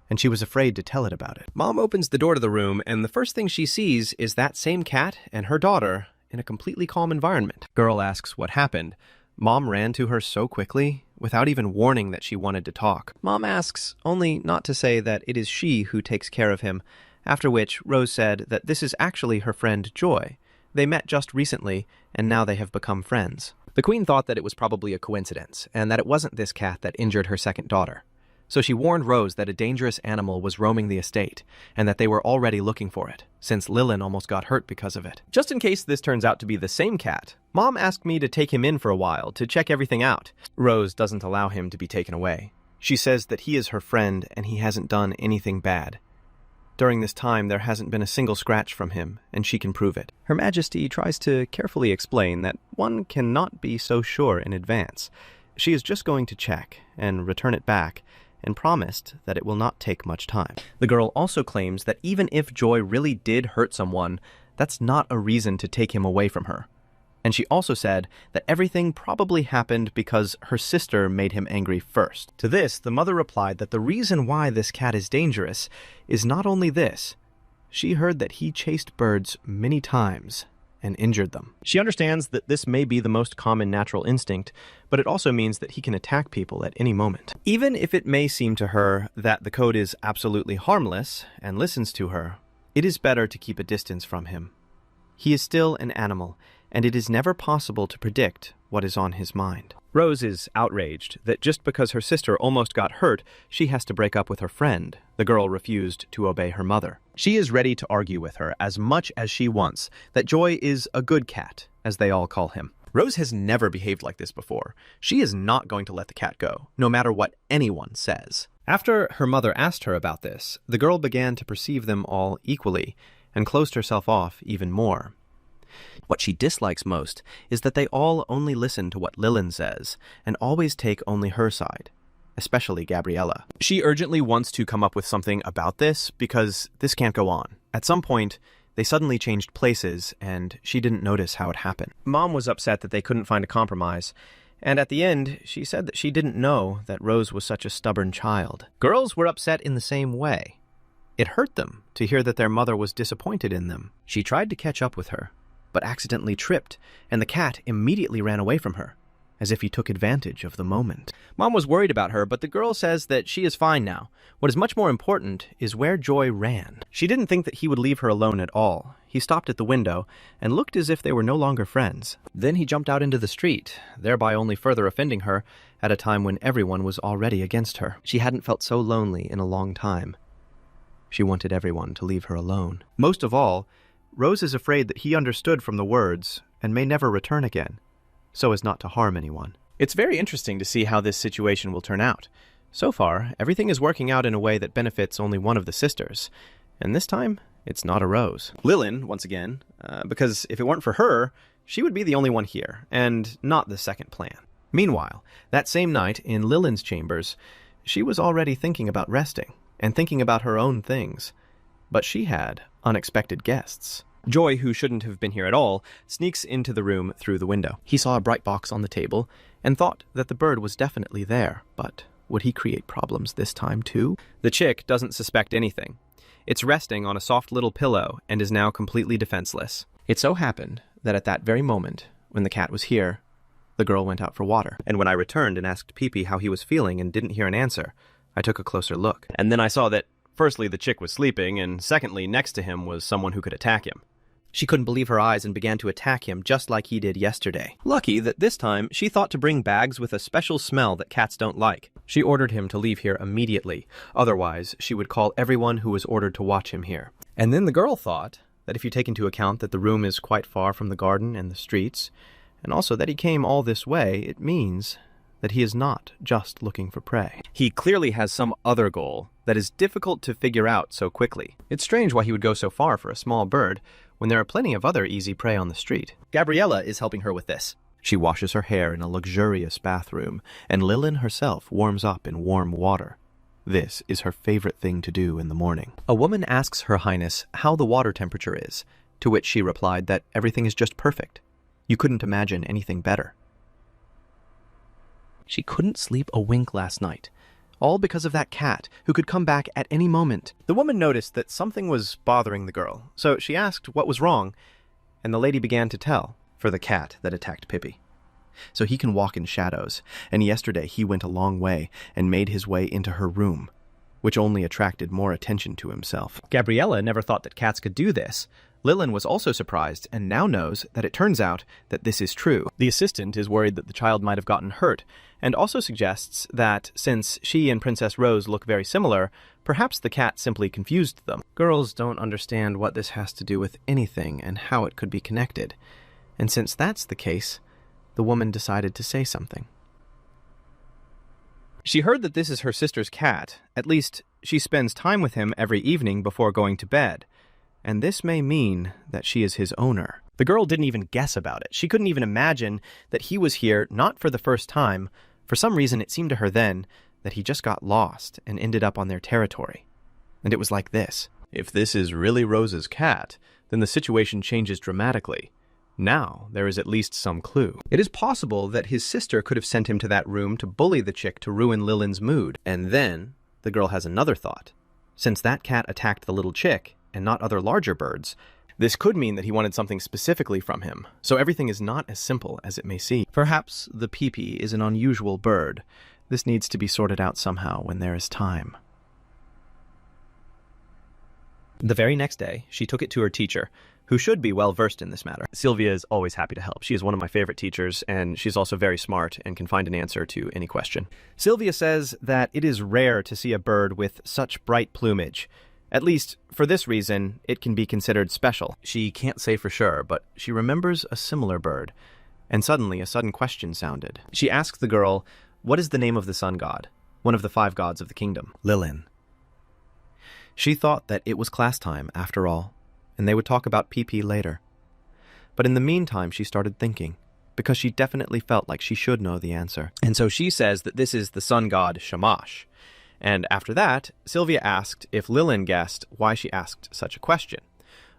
and she was afraid to tell it about it. Mom opens the door to the room, and the first thing she sees is that same cat and her daughter in a completely calm environment. Girl asks what happened. Mom ran to her so quickly, without even warning that she wanted to talk. Mom asks only not to say that it is she who takes care of him, after which Rose said that this is actually her friend Joy. They met just recently, and now they have become friends. The queen thought that it was probably a coincidence, and that it wasn't this cat that injured her second daughter. So she warned Rose that a dangerous animal was roaming the estate, and that they were already looking for it, since Lilin almost got hurt because of it. Just in case this turns out to be the same cat, Mom asked me to take him in for a while to check everything out. Rose doesn't allow him to be taken away. She says that he is her friend and he hasn't done anything bad. During this time, there hasn't been a single scratch from him, and she can prove it. Her Majesty tries to carefully explain that one cannot be so sure in advance. She is just going to check and return it back, and promised that it will not take much time. The girl also claims that even if Joy really did hurt someone, that's not a reason to take him away from her. And she also said that everything probably happened because her sister made him angry first. To this, the mother replied that the reason why this cat is dangerous is not only this. She heard that he chased birds many times and injured them. She understands that this may be the most common natural instinct, but it also means that he can attack people at any moment. Even if it may seem to her that the code is absolutely harmless and listens to her, it is better to keep a distance from him. He is still an animal, and it is never possible to predict what is on his mind. Rose is outraged that just because her sister almost got hurt, she has to break up with her friend. The girl refused to obey her mother. She is ready to argue with her as much as she wants that Joy is a good cat, as they all call him. Rose has never behaved like this before. She is not going to let the cat go, no matter what anyone says. After her mother asked her about this, the girl began to perceive them all equally and closed herself off even more. What she dislikes most is that they all only listen to what Lilin says and always take only her side, especially Gabriella. She urgently wants to come up with something about this because this can't go on. At some point, they suddenly changed places and she didn't notice how it happened. Mom was upset that they couldn't find a compromise, and at the end, she said that she didn't know that Rose was such a stubborn child. Girls were upset in the same way. It hurt them to hear that their mother was disappointed in them. She tried to catch up with her, but accidentally tripped, and the cat immediately ran away from her, as if he took advantage of the moment. Mom was worried about her, but the girl says that she is fine now. What is much more important is where Joy ran. She didn't think that he would leave her alone at all. He stopped at the window and looked as if they were no longer friends. Then he jumped out into the street, thereby only further offending her at a time when everyone was already against her. She hadn't felt so lonely in a long time. She wanted everyone to leave her alone. Most of all, Rose is afraid that he understood from the words and may never return again, so as not to harm anyone. It's very interesting to see how this situation will turn out. So far, everything is working out in a way that benefits only one of the sisters, and this time, it's not a Rose. Lilin, once again, because if it weren't for her, she would be the only one here, and not the second plan. Meanwhile, that same night in Lillian's chambers, she was already thinking about resting and thinking about her own things. But she had unexpected guests. Joy, who shouldn't have been here at all, sneaks into the room through the window. He saw a bright box on the table and thought that the bird was definitely there, but would he create problems this time too? The chick doesn't suspect anything. It's resting on a soft little pillow and is now completely defenseless. It so happened that at that very moment, when the cat was here, the girl went out for water. And when I returned and asked Pee-Pee how he was feeling and didn't hear an answer, I took a closer look. And then I saw that, firstly, the chick was sleeping, and secondly, next to him was someone who could attack him. She couldn't believe her eyes and began to attack him just like he did yesterday. Lucky that this time she thought to bring bags with a special smell that cats don't like. She ordered him to leave here immediately. Otherwise, she would call everyone who was ordered to watch him here. And then the girl thought that if you take into account that the room is quite far from the garden and the streets, and also that he came all this way, it means that he is not just looking for prey. He clearly has some other goal that is difficult to figure out so quickly. It's strange why he would go so far for a small bird when there are plenty of other easy prey on the street. Gabriella is helping her with this. She washes her hair in a luxurious bathroom, and Lillian herself warms up in warm water. This is her favorite thing to do in the morning. A woman asks Her Highness how the water temperature is, to which she replied that everything is just perfect. You couldn't imagine anything better. She couldn't sleep a wink last night, all because of that cat, who could come back at any moment. The woman noticed that something was bothering the girl, so she asked what was wrong, and the lady began to tell, for the cat that attacked Pippi. So he can walk in shadows, and yesterday he went a long way and made his way into her room, which only attracted more attention to himself. Gabriella never thought that cats could do this. Lillian was also surprised and now knows that it turns out that this is true. The assistant is worried that the child might have gotten hurt, and also suggests that since she and Princess Rose look very similar, perhaps the cat simply confused them. Girls don't understand what this has to do with anything and how it could be connected. And since that's the case, the woman decided to say something. She heard that this is her sister's cat. At least, she spends time with him every evening before going to bed. And this may mean that she is his owner. The girl didn't even guess about it. She couldn't even imagine that he was here not for the first time. For some reason, it seemed to her then that he just got lost and ended up on their territory. And it was like this. If this is really Rose's cat, then the situation changes dramatically. Now, there is at least some clue. It is possible that his sister could have sent him to that room to bully the chick to ruin Lillian's mood. And then, the girl has another thought. Since that cat attacked the little chick, and not other larger birds, this could mean that he wanted something specifically from him, so everything is not as simple as it may seem. Perhaps the Pee-Pee is an unusual bird. This needs to be sorted out somehow when there is time. The very next day, she took it to her teacher, who should be well versed in this matter. Sylvia is always happy to help. She is one of my favorite teachers, and she's also very smart and can find an answer to any question. Sylvia says that it is rare to see a bird with such bright plumage. At least, for this reason, it can be considered special. She can't say for sure, but she remembers a similar bird. And suddenly, a sudden question sounded. She asked the girl, "What is the name of the sun god? One of the 5 gods of the kingdom." Lillian. She thought that it was class time, after all, and they would talk about Pee-Pee later. But in the meantime, she started thinking, because she definitely felt like she should know the answer. And so she says that this is the sun god Shamash. And after that, Sylvia asked if Lillian guessed why she asked such a question.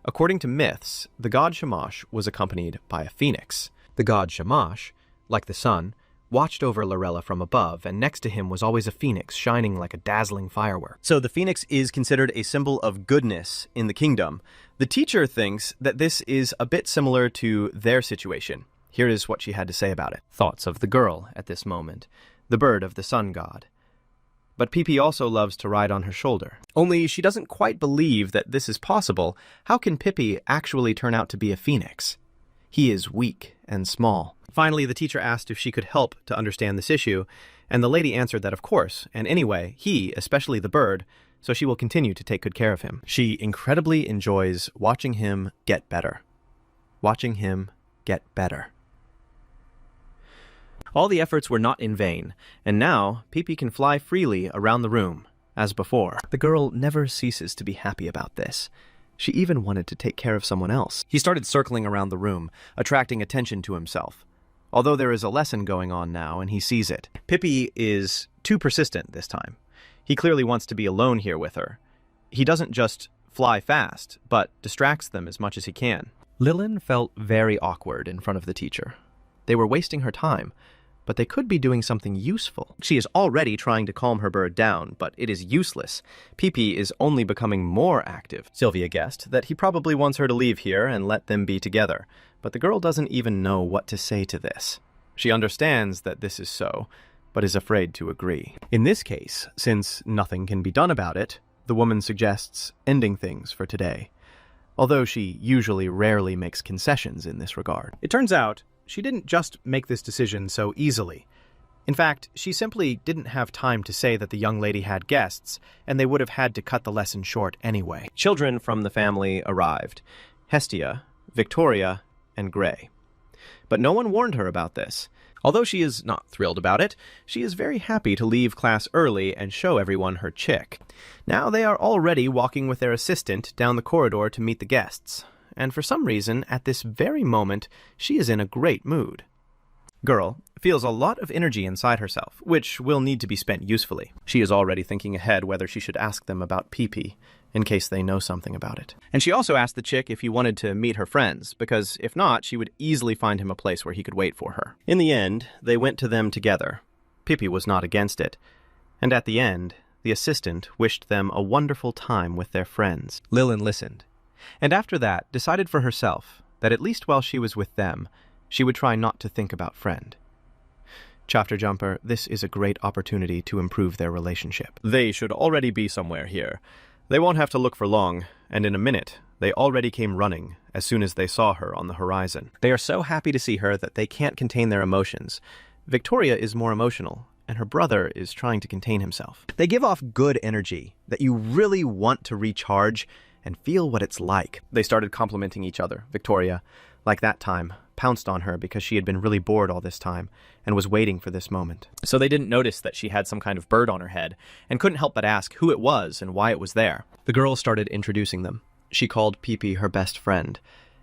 According to myths, the god Shamash was accompanied by a phoenix. The god Shamash, like the sun, watched over Lorella from above, and next to him was always a phoenix shining like a dazzling firework. So the phoenix is considered a symbol of goodness in the kingdom. The teacher thinks that this is a bit similar to their situation. Here is what she had to say about it. Thoughts of the girl at this moment, the bird of the sun god. But Pee-Pee also loves to ride on her shoulder. Only she doesn't quite believe that this is possible. How can Pippi actually turn out to be a phoenix? He is weak and small. Finally, the teacher asked if she could help to understand this issue, and the lady answered that of course, and anyway, he, especially the bird, so she will continue to take good care of him. She incredibly enjoys watching him get better. Watching him get better. All the efforts were not in vain, and now Pee-Pee can fly freely around the room, as before. The girl never ceases to be happy about this. She even wanted to take care of someone else. He started circling around the room, attracting attention to himself. although there is a lesson going on now and he sees it. Pippi is too persistent this time. He clearly wants to be alone here with her. He doesn't just fly fast, but distracts them as much as he can. Lilin felt very awkward in front of the teacher. They were wasting her time, but they could be doing something useful. She is already trying to calm her bird down, but it is useless. Pippi is only becoming more active. Sylvia guessed that he probably wants her to leave here and let them be together, but the girl doesn't even know what to say to this. She understands that this is so, but is afraid to agree. In this case, since nothing can be done about it, the woman suggests ending things for today, although she usually rarely makes concessions in this regard. It turns out she didn't just make this decision so easily. In fact, she simply didn't have time to say that the young lady had guests, and they would have had to cut the lesson short anyway. Children from the family arrived: Hestia, Victoria, and Gray. But no one warned her about this. Although she is not thrilled about it, she is very happy to leave class early and show everyone her chick. Now they are already walking with their assistant down the corridor to meet the guests, and for some reason, at this very moment, she is in a great mood. Girl feels a lot of energy inside herself, which will need to be spent usefully. She is already thinking ahead whether she should ask them about Pee-Pee, in case they know something about it. And she also asked the chick if he wanted to meet her friends, because if not, she would easily find him a place where he could wait for her. In the end, they went to them together. Pee-Pee was not against it, and at the end, the assistant wished them a wonderful time with their friends. Lilin listened, and after that decided for herself that at least while she was with them, she would try not to think about Friend. Chapter Jumper, this is a great opportunity to improve their relationship. They should already be somewhere here. They won't have to look for long, and in a minute, they already came running as soon as they saw her on the horizon. They are so happy to see her that they can't contain their emotions. Victoria is more emotional, and her brother is trying to contain himself. They give off good energy that you really want to recharge and feel what it's like. They started complimenting each other. Victoria, like that time, pounced on her because she had been really bored all this time and was waiting for this moment. So they didn't notice that she had some kind of bird on her head and couldn't help but ask who it was and why it was there. The girl started introducing them. She called Pee-Pee her best friend,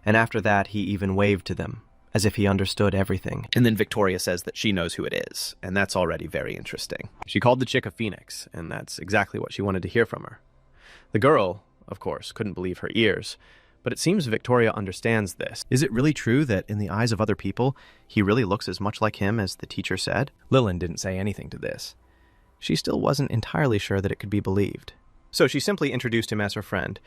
and after that he even waved to them, as if he understood everything. And then Victoria says that she knows who it is, and that's already very interesting. She called the chick a phoenix, and that's exactly what she wanted to hear from her. The girl, of course, couldn't believe her ears, but it seems Victoria understands this. Is it really true that in the eyes of other people, he really looks as much like him as the teacher said? Lilin didn't say anything to this. She still wasn't entirely sure that it could be believed. So she simply introduced him as her friend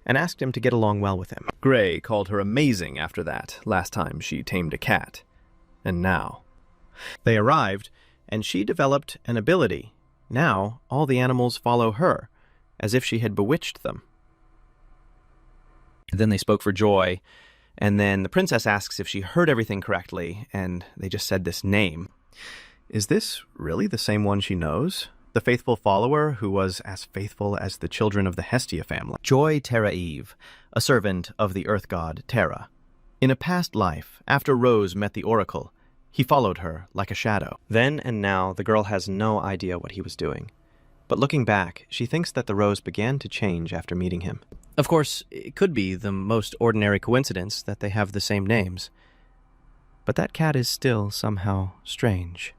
and asked him to get along well with him. Gray called her amazing after that, last time she tamed a cat. And now. They arrived, and she developed an ability. Now all the animals follow her, as if she had bewitched them. Then they spoke for joy, and then the princess asks if she heard everything correctly, and they just said this name. Is this really the same one she knows? The faithful follower who was as faithful as the children of the Hestia family. Joy Terra Eve, a servant of the earth god Terra. In a past life, after Rose met the oracle, he followed her like a shadow. Then and now, the girl has no idea what he was doing. But looking back, she thinks that the rose began to change after meeting him. Of course, it could be the most ordinary coincidence that they have the same names. But that cat is still somehow strange.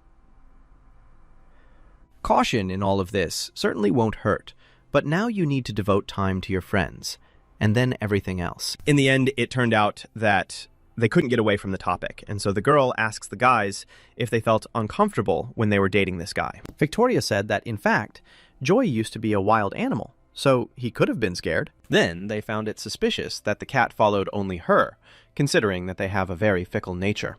Caution in all of this certainly won't hurt, but now you need to devote time to your friends, and then everything else. In the end, it turned out that they couldn't get away from the topic, and so the girl asks the guys if they felt uncomfortable when they were dating this guy. Victoria said that, in fact, Joy used to be a wild animal, so he could have been scared. Then they found it suspicious that the cat followed only her, considering that they have a very fickle nature.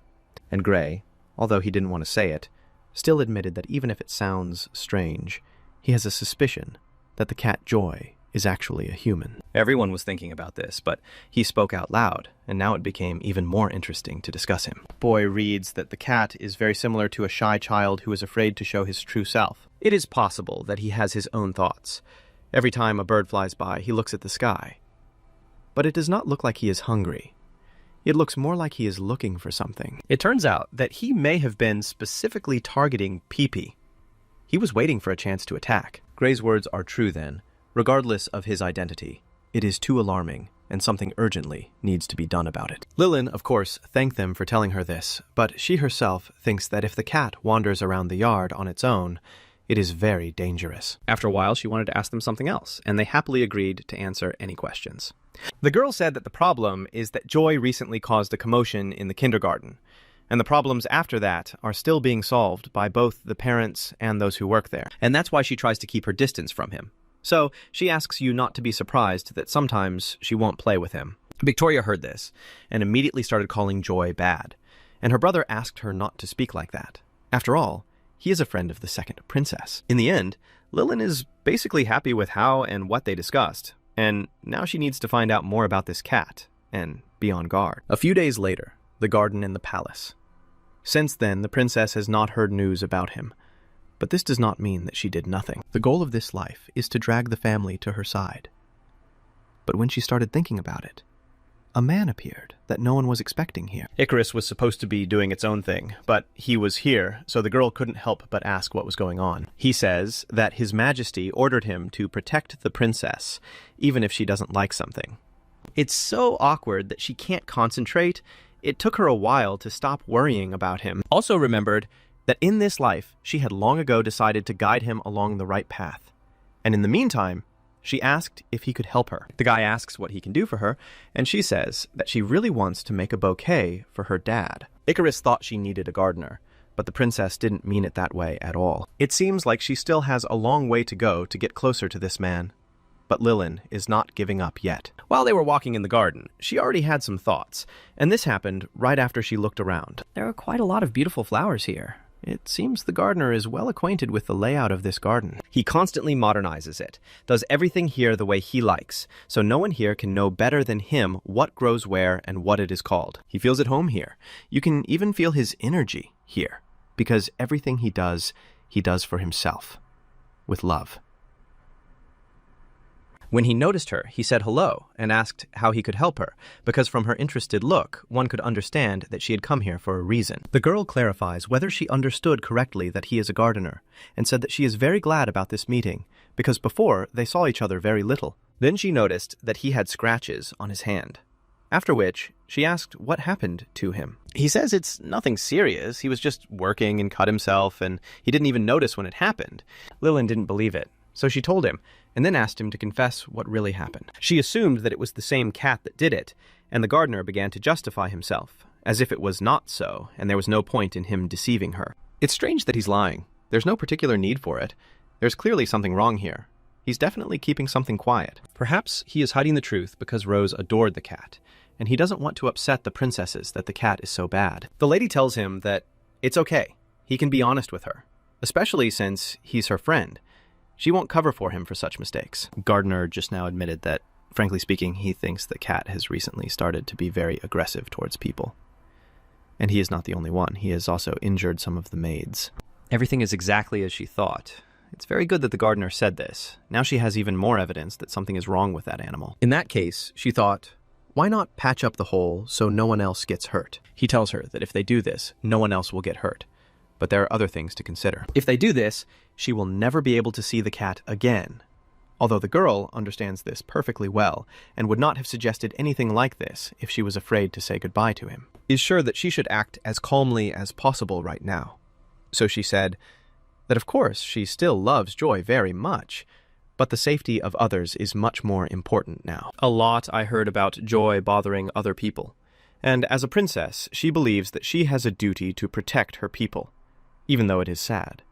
And Gray, although he didn't want to say it, still admitted that even if it sounds strange, he has a suspicion that the cat Joy is actually a human. Everyone was thinking about this, but he spoke out loud, and now it became even more interesting to discuss him. Boy reads that the cat is very similar to a shy child who is afraid to show his true self. It is possible that he has his own thoughts. Every time a bird flies by, he looks at the sky. But it does not look like he is hungry. It looks more like he is looking for something. It turns out that he may have been specifically targeting Pee-Pee. He was waiting for a chance to attack. Gray's words are true then, regardless of his identity. It is too alarming, and something urgently needs to be done about it. Lilin, of course, thanked them for telling her this, but she herself thinks that if the cat wanders around the yard on its own, it is very dangerous. After a while, she wanted to ask them something else, and they happily agreed to answer any questions. The girl said that the problem is that Joy recently caused a commotion in the kindergarten, and the problems after that are still being solved by both the parents and those who work there. And that's why she tries to keep her distance from him. So she asks you not to be surprised that sometimes she won't play with him. Victoria heard this and immediately started calling Joy bad, and her brother asked her not to speak like that. After all, he is a friend of the second princess. In the end, Lilin is basically happy with how and what they discussed, and now she needs to find out more about this cat and be on guard. A few days later, the garden in the palace. Since then, the princess has not heard news about him. But this does not mean that she did nothing. The goal of this life is to drag the family to her side. But when she started thinking about it, a man appeared that no one was expecting here. Icarus was supposed to be doing its own thing, but he was here, so the girl couldn't help but ask what was going on. He says that His Majesty ordered him to protect the princess, even if she doesn't like something. It's so awkward that she can't concentrate. It took her a while to stop worrying about him. Also remembered that in this life, she had long ago decided to guide him along the right path. And in the meantime, she asked if he could help her. The guy asks what he can do for her, and she says that she really wants to make a bouquet for her dad. Icarus thought she needed a gardener, but the princess didn't mean it that way at all. It seems like she still has a long way to go to get closer to this man. But Lilin is not giving up yet. While they were walking in the garden, she already had some thoughts, and this happened right after she looked around. There are quite a lot of beautiful flowers here. It seems the gardener is well acquainted with the layout of this garden. He constantly modernizes it, does everything here the way he likes, so no one here can know better than him what grows where and what it is called. He feels at home here. You can even feel his energy here, because everything he does for himself, with love. When he noticed her, he said hello and asked how he could help her, because from her interested look, one could understand that she had come here for a reason. The girl clarifies whether she understood correctly that he is a gardener, and said that she is very glad about this meeting, because before they saw each other very little. Then she noticed that he had scratches on his hand. After which, she asked what happened to him. He says it's nothing serious. He was just working and cut himself, and he didn't even notice when it happened. Lilin didn't believe it, so she told him, and then asked him to confess what really happened. She assumed that it was the same cat that did it, and the gardener began to justify himself, as if it was not so, and there was no point in him deceiving her. It's strange that he's lying. There's no particular need for it. There's clearly something wrong here. He's definitely keeping something quiet. Perhaps he is hiding the truth because Rose adored the cat, and he doesn't want to upset the princesses that the cat is so bad. The lady tells him that it's okay. He can be honest with her, especially since he's her friend. She won't cover for him for such mistakes. Gardner just now admitted that, frankly speaking, he thinks the cat has recently started to be very aggressive towards people. And he is not the only one. He has also injured some of the maids. Everything is exactly as she thought. It's very good that the gardener said this. Now she has even more evidence that something is wrong with that animal. In that case, she thought, why not patch up the hole so no one else gets hurt? He tells her that if they do this, no one else will get hurt. But there are other things to consider. If they do this, she will never be able to see the cat again. Although the girl understands this perfectly well and would not have suggested anything like this if she was afraid to say goodbye to him. Is sure that she should act as calmly as possible right now. So she said that of course she still loves Joy very much, but the safety of others is much more important now. A lot I heard about Joy bothering other people, and as a princess, she believes that she has a duty to protect her people, even though it is sad.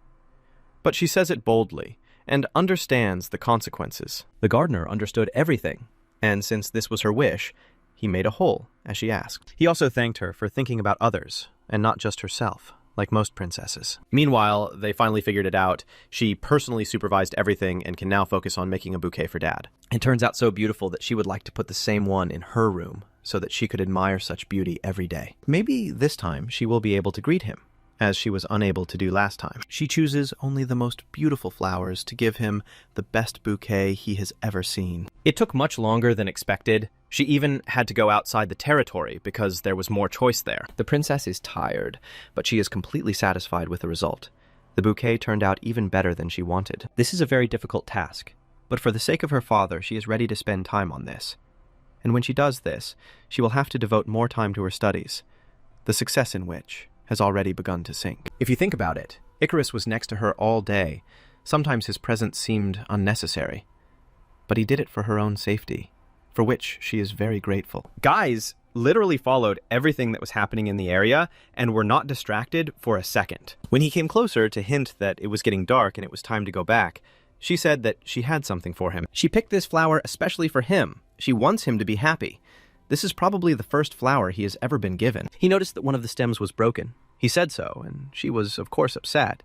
But she says it boldly, and understands the consequences. The gardener understood everything, and since this was her wish, he made a hole, as she asked. He also thanked her for thinking about others, and not just herself, like most princesses. Meanwhile, they finally figured it out. She personally supervised everything and can now focus on making a bouquet for Dad. It turns out so beautiful that she would like to put the same one in her room, so that she could admire such beauty every day. Maybe this time she will be able to greet him, as she was unable to do last time. She chooses only the most beautiful flowers to give him the best bouquet he has ever seen. It took much longer than expected. She even had to go outside the territory because there was more choice there. The princess is tired, but she is completely satisfied with the result. The bouquet turned out even better than she wanted. This is a very difficult task, But for the sake of her father, she is ready to spend time on this. And when she does this, she will have to devote more time to her studies, the success in which has already begun to sink. If you think about it, Icarus was next to her all day. Sometimes his presence seemed unnecessary. But he did it for her own safety, for which she is very grateful. Guys literally followed everything that was happening in the area and were not distracted for a second. When he came closer to hint that it was getting dark and it was time to go back, she said that she had something for him. She picked this flower especially for him. She wants him to be happy. This is probably the first flower he has ever been given. He noticed that one of the stems was broken. He said so, and she was, of course, upset,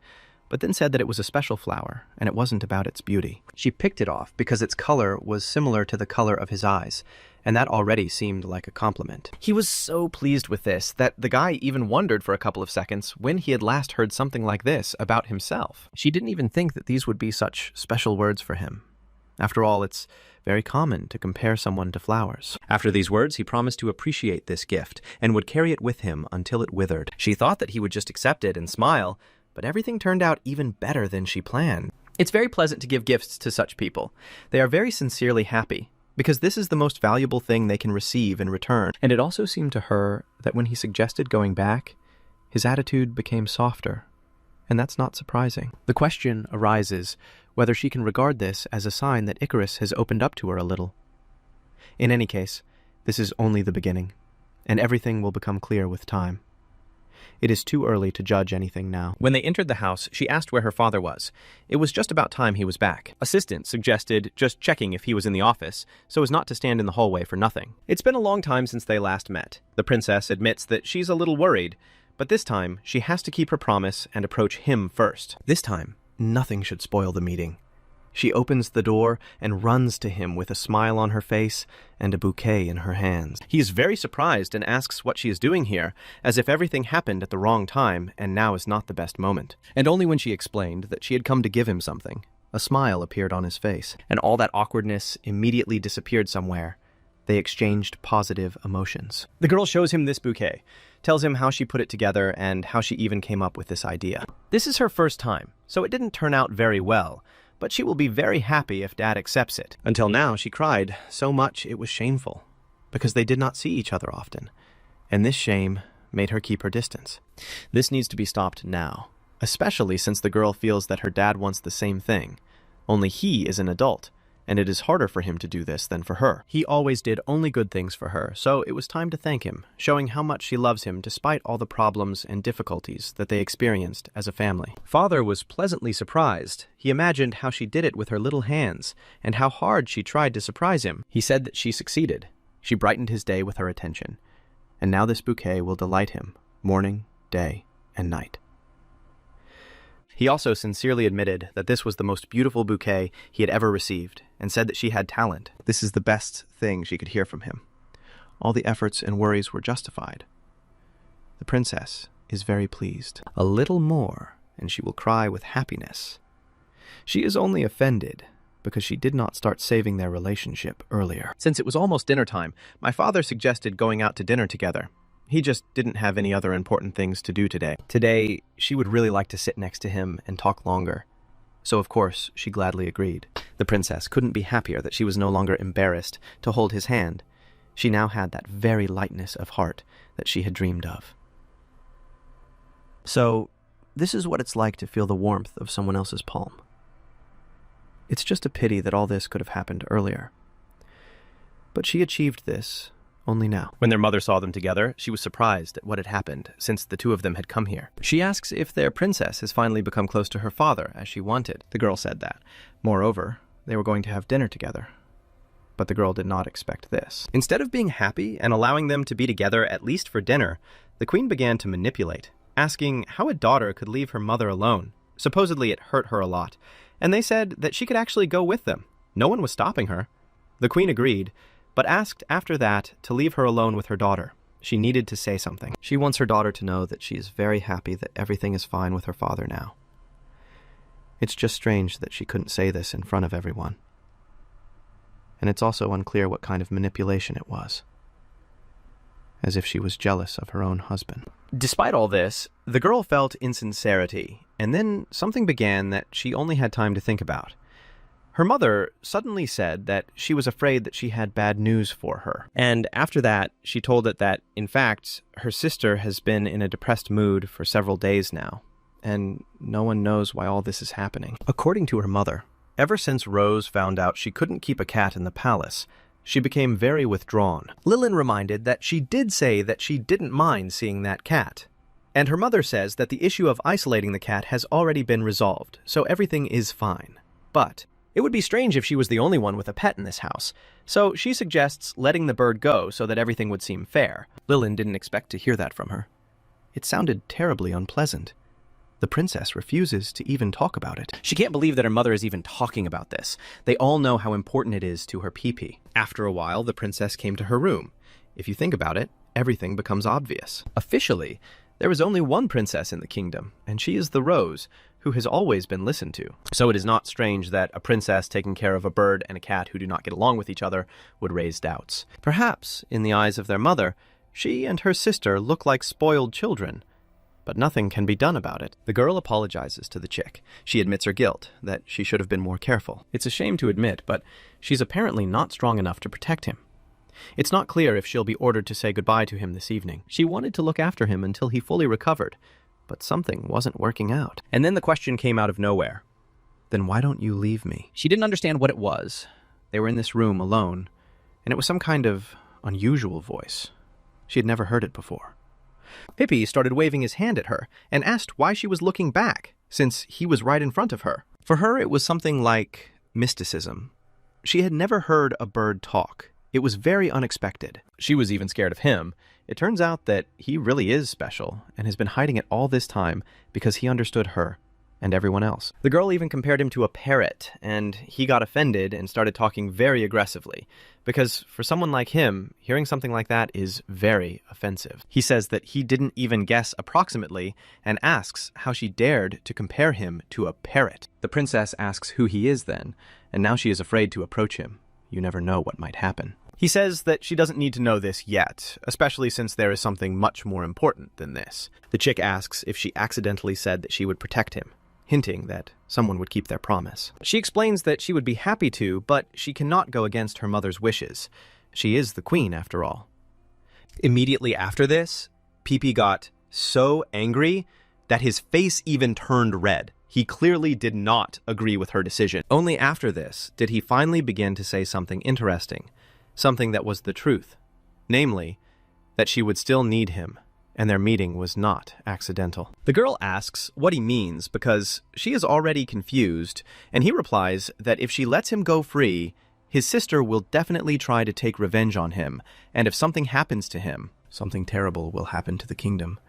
but then said that it was a special flower, and it wasn't about its beauty. She picked it off because its color was similar to the color of his eyes, and that already seemed like a compliment. He was so pleased with this that the guy even wondered for a couple of seconds when he had last heard something like this about himself. She didn't even think that these would be such special words for him. After all, it's very common to compare someone to flowers. After these words, he promised to appreciate this gift and would carry it with him until it withered. She thought that he would just accept it and smile, but everything turned out even better than she planned. It's very pleasant to give gifts to such people. They are very sincerely happy, because this is the most valuable thing they can receive in return. And it also seemed to her that when he suggested going back, his attitude became softer. And that's not surprising. The question arises whether she can regard this as a sign that Icarus has opened up to her a little. In any case, this is only the beginning, and everything will become clear with time. It is too early to judge anything now. When they entered the house, she asked where her father was. It was just about time he was back. Assistant suggested just checking if he was in the office, so as not to stand in the hallway for nothing. It's been a long time since they last met. The princess admits that she's a little worried, but this time she has to keep her promise and approach him first. This time, nothing should spoil the meeting. She opens the door and runs to him with a smile on her face and a bouquet in her hands. He is very surprised and asks what she is doing here, as if everything happened at the wrong time and now is not the best moment. And only when she explained that she had come to give him something, a smile appeared on his face, and all that awkwardness immediately disappeared somewhere. They exchanged positive emotions. The girl shows him this bouquet, tells him how she put it together and how she even came up with this idea. This is her first time, so it didn't turn out very well, but she will be very happy if Dad accepts it. Until now, she cried so much it was shameful, because they did not see each other often, and this shame made her keep her distance. This needs to be stopped now, especially since the girl feels that her dad wants the same thing, only he is an adult, and it is harder for him to do this than for her. He always did only good things for her, so it was time to thank him, showing how much she loves him despite all the problems and difficulties that they experienced as a family. Father was pleasantly surprised. He imagined how she did it with her little hands, and how hard she tried to surprise him. He said that she succeeded. She brightened his day with her attention, and now this bouquet will delight him, morning, day, and night. He also sincerely admitted that this was the most beautiful bouquet he had ever received, and said that she had talent. This is the best thing she could hear from him. All the efforts and worries were justified. The princess is very pleased. A little more, and she will cry with happiness. She is only offended because she did not start saving their relationship earlier. Since it was almost dinner time, my father suggested going out to dinner together. He just didn't have any other important things to do today. Today, she would really like to sit next to him and talk longer. So of course, she gladly agreed. The princess couldn't be happier that she was no longer embarrassed to hold his hand. She now had that very lightness of heart that she had dreamed of. So, this is what it's like to feel the warmth of someone else's palm. It's just a pity that all this could have happened earlier. But she achieved this only now. When their mother saw them together, she was surprised at what had happened, since the two of them had come here. She asks if their princess has finally become close to her father, as she wanted. The girl said that. Moreover, they were going to have dinner together. But the girl did not expect this. Instead of being happy and allowing them to be together at least for dinner, the queen began to manipulate, asking how a daughter could leave her mother alone. Supposedly it hurt her a lot, and they said that she could actually go with them. No one was stopping her. The queen agreed, but asked after that to leave her alone with her daughter. She needed to say something. She wants her daughter to know that she is very happy that everything is fine with her father now. It's just strange that she couldn't say this in front of everyone. And it's also unclear what kind of manipulation it was. As if she was jealous of her own husband. Despite all this, the girl felt insincerity, and then something began that she only had time to think about. Her mother suddenly said that she was afraid that she had bad news for her. And after that, she told it that, in fact, her sister has been in a depressed mood for several days now, and no one knows why all this is happening. According to her mother, ever since Rose found out she couldn't keep a cat in the palace, she became very withdrawn. Lilin reminded that she did say that she didn't mind seeing that cat. And her mother says that the issue of isolating the cat has already been resolved, so everything is fine. But it would be strange if she was the only one with a pet in this house, so she suggests letting the bird go so that everything would seem fair. Lilin didn't expect to hear that from her. It sounded terribly unpleasant. The princess refuses to even talk about it. She can't believe that her mother is even talking about this. They all know how important it is to her Pee-Pee. After a while, the princess came to her room. If you think about it, everything becomes obvious. Officially, there is only one princess in the kingdom, and she is the Rose, who has always been listened to. So it is not strange that a princess taking care of a bird and a cat who do not get along with each other would raise doubts. Perhaps, in the eyes of their mother, she and her sister look like spoiled children, but nothing can be done about it. The girl apologizes to the chick. She admits her guilt, that she should have been more careful. It's a shame to admit, but she's apparently not strong enough to protect him. It's not clear if she'll be ordered to say goodbye to him this evening. She wanted to look after him until he fully recovered, but something wasn't working out. And then the question came out of nowhere. Then why don't you leave me? She didn't understand what it was. They were in this room alone, and it was some kind of unusual voice. She had never heard it before. Pippi started waving his hand at her and asked why she was looking back, since he was right in front of her. For her, it was something like mysticism. She had never heard a bird talk. It was very unexpected. She was even scared of him. It turns out that he really is special and has been hiding it all this time because he understood her and everyone else. The girl even compared him to a parrot, and he got offended and started talking very aggressively, because for someone like him, hearing something like that is very offensive. He says that he didn't even guess approximately and asks how she dared to compare him to a parrot. The princess asks who he is then, and now she is afraid to approach him. You never know what might happen. He says that she doesn't need to know this yet, especially since there is something much more important than this. The chick asks if she accidentally said that she would protect him, hinting that someone would keep their promise. She explains that she would be happy to, but she cannot go against her mother's wishes. She is the queen, after all. Immediately after this, Pee-Pee got so angry that his face even turned red. He clearly did not agree with her decision. Only after this did he finally begin to say something interesting, something that was the truth, namely, that she would still need him, and their meeting was not accidental. The girl asks what he means because she is already confused, and he replies that if she lets him go free, his sister will definitely try to take revenge on him, and if something happens to him, something terrible will happen to the kingdom,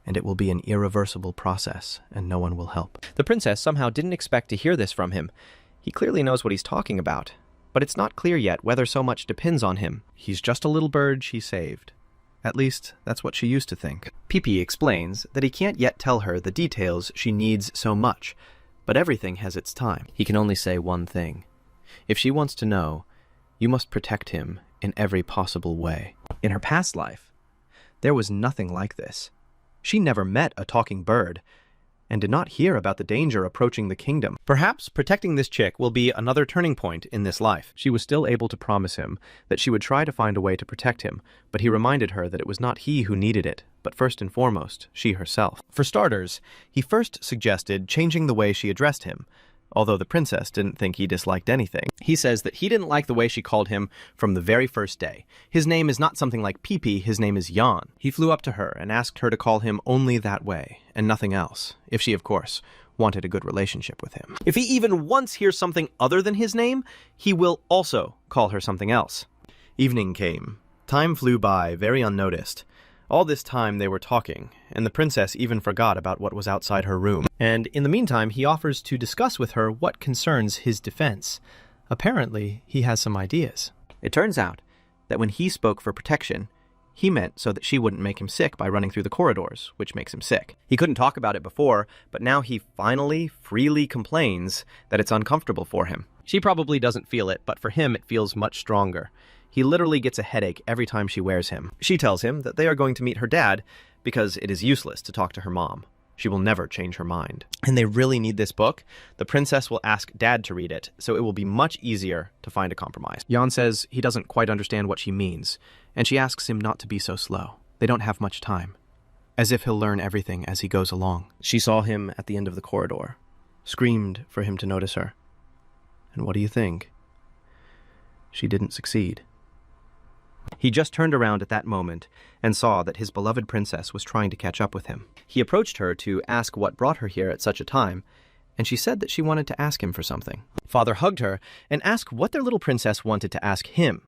and it will be an irreversible process, and no one will help. The princess somehow didn't expect to hear this from him. He clearly knows what he's talking about, but it's not clear yet whether so much depends on him. He's just a little bird she saved. At least, that's what she used to think. Pee-Pee explains that he can't yet tell her the details she needs so much, but everything has its time. He can only say one thing. If she wants to know, you must protect him in every possible way. In her past life, there was nothing like this. She never met a talking bird, and did not hear about the danger approaching the kingdom. Perhaps protecting this chick will be another turning point in this life. She was still able to promise him that she would try to find a way to protect him, but he reminded her that it was not he who needed it, but first and foremost, she herself. For starters, he first suggested changing the way she addressed him, although the princess didn't think he disliked anything. He says that he didn't like the way she called him from the very first day. His name is not something like Pee-Pee, his name is Jan. He flew up to her and asked her to call him only that way, and nothing else, if she, of course, wanted a good relationship with him. If he even once hears something other than his name, he will also call her something else. Evening came. Time flew by, very unnoticed. All this time they were talking, and the princess even forgot about what was outside her room. And in the meantime, he offers to discuss with her what concerns his defense. Apparently, he has some ideas. It turns out that when he spoke for protection, he meant so that she wouldn't make him sick by running through the corridors, which makes him sick. He couldn't talk about it before, but now he finally, freely complains that it's uncomfortable for him. She probably doesn't feel it, but for him it feels much stronger. He literally gets a headache every time she wears him. She tells him that they are going to meet her dad because it is useless to talk to her mom. She will never change her mind. And they really need this book. The princess will ask Dad to read it, so it will be much easier to find a compromise. Jan says he doesn't quite understand what she means, and she asks him not to be so slow. They don't have much time. As if he'll learn everything as he goes along. She saw him at the end of the corridor, screamed for him to notice her. And what do you think? She didn't succeed. He just turned around at that moment and saw that his beloved princess was trying to catch up with him. He approached her to ask what brought her here at such a time, and she said that she wanted to ask him for something. Father hugged her and asked what their little princess wanted to ask him.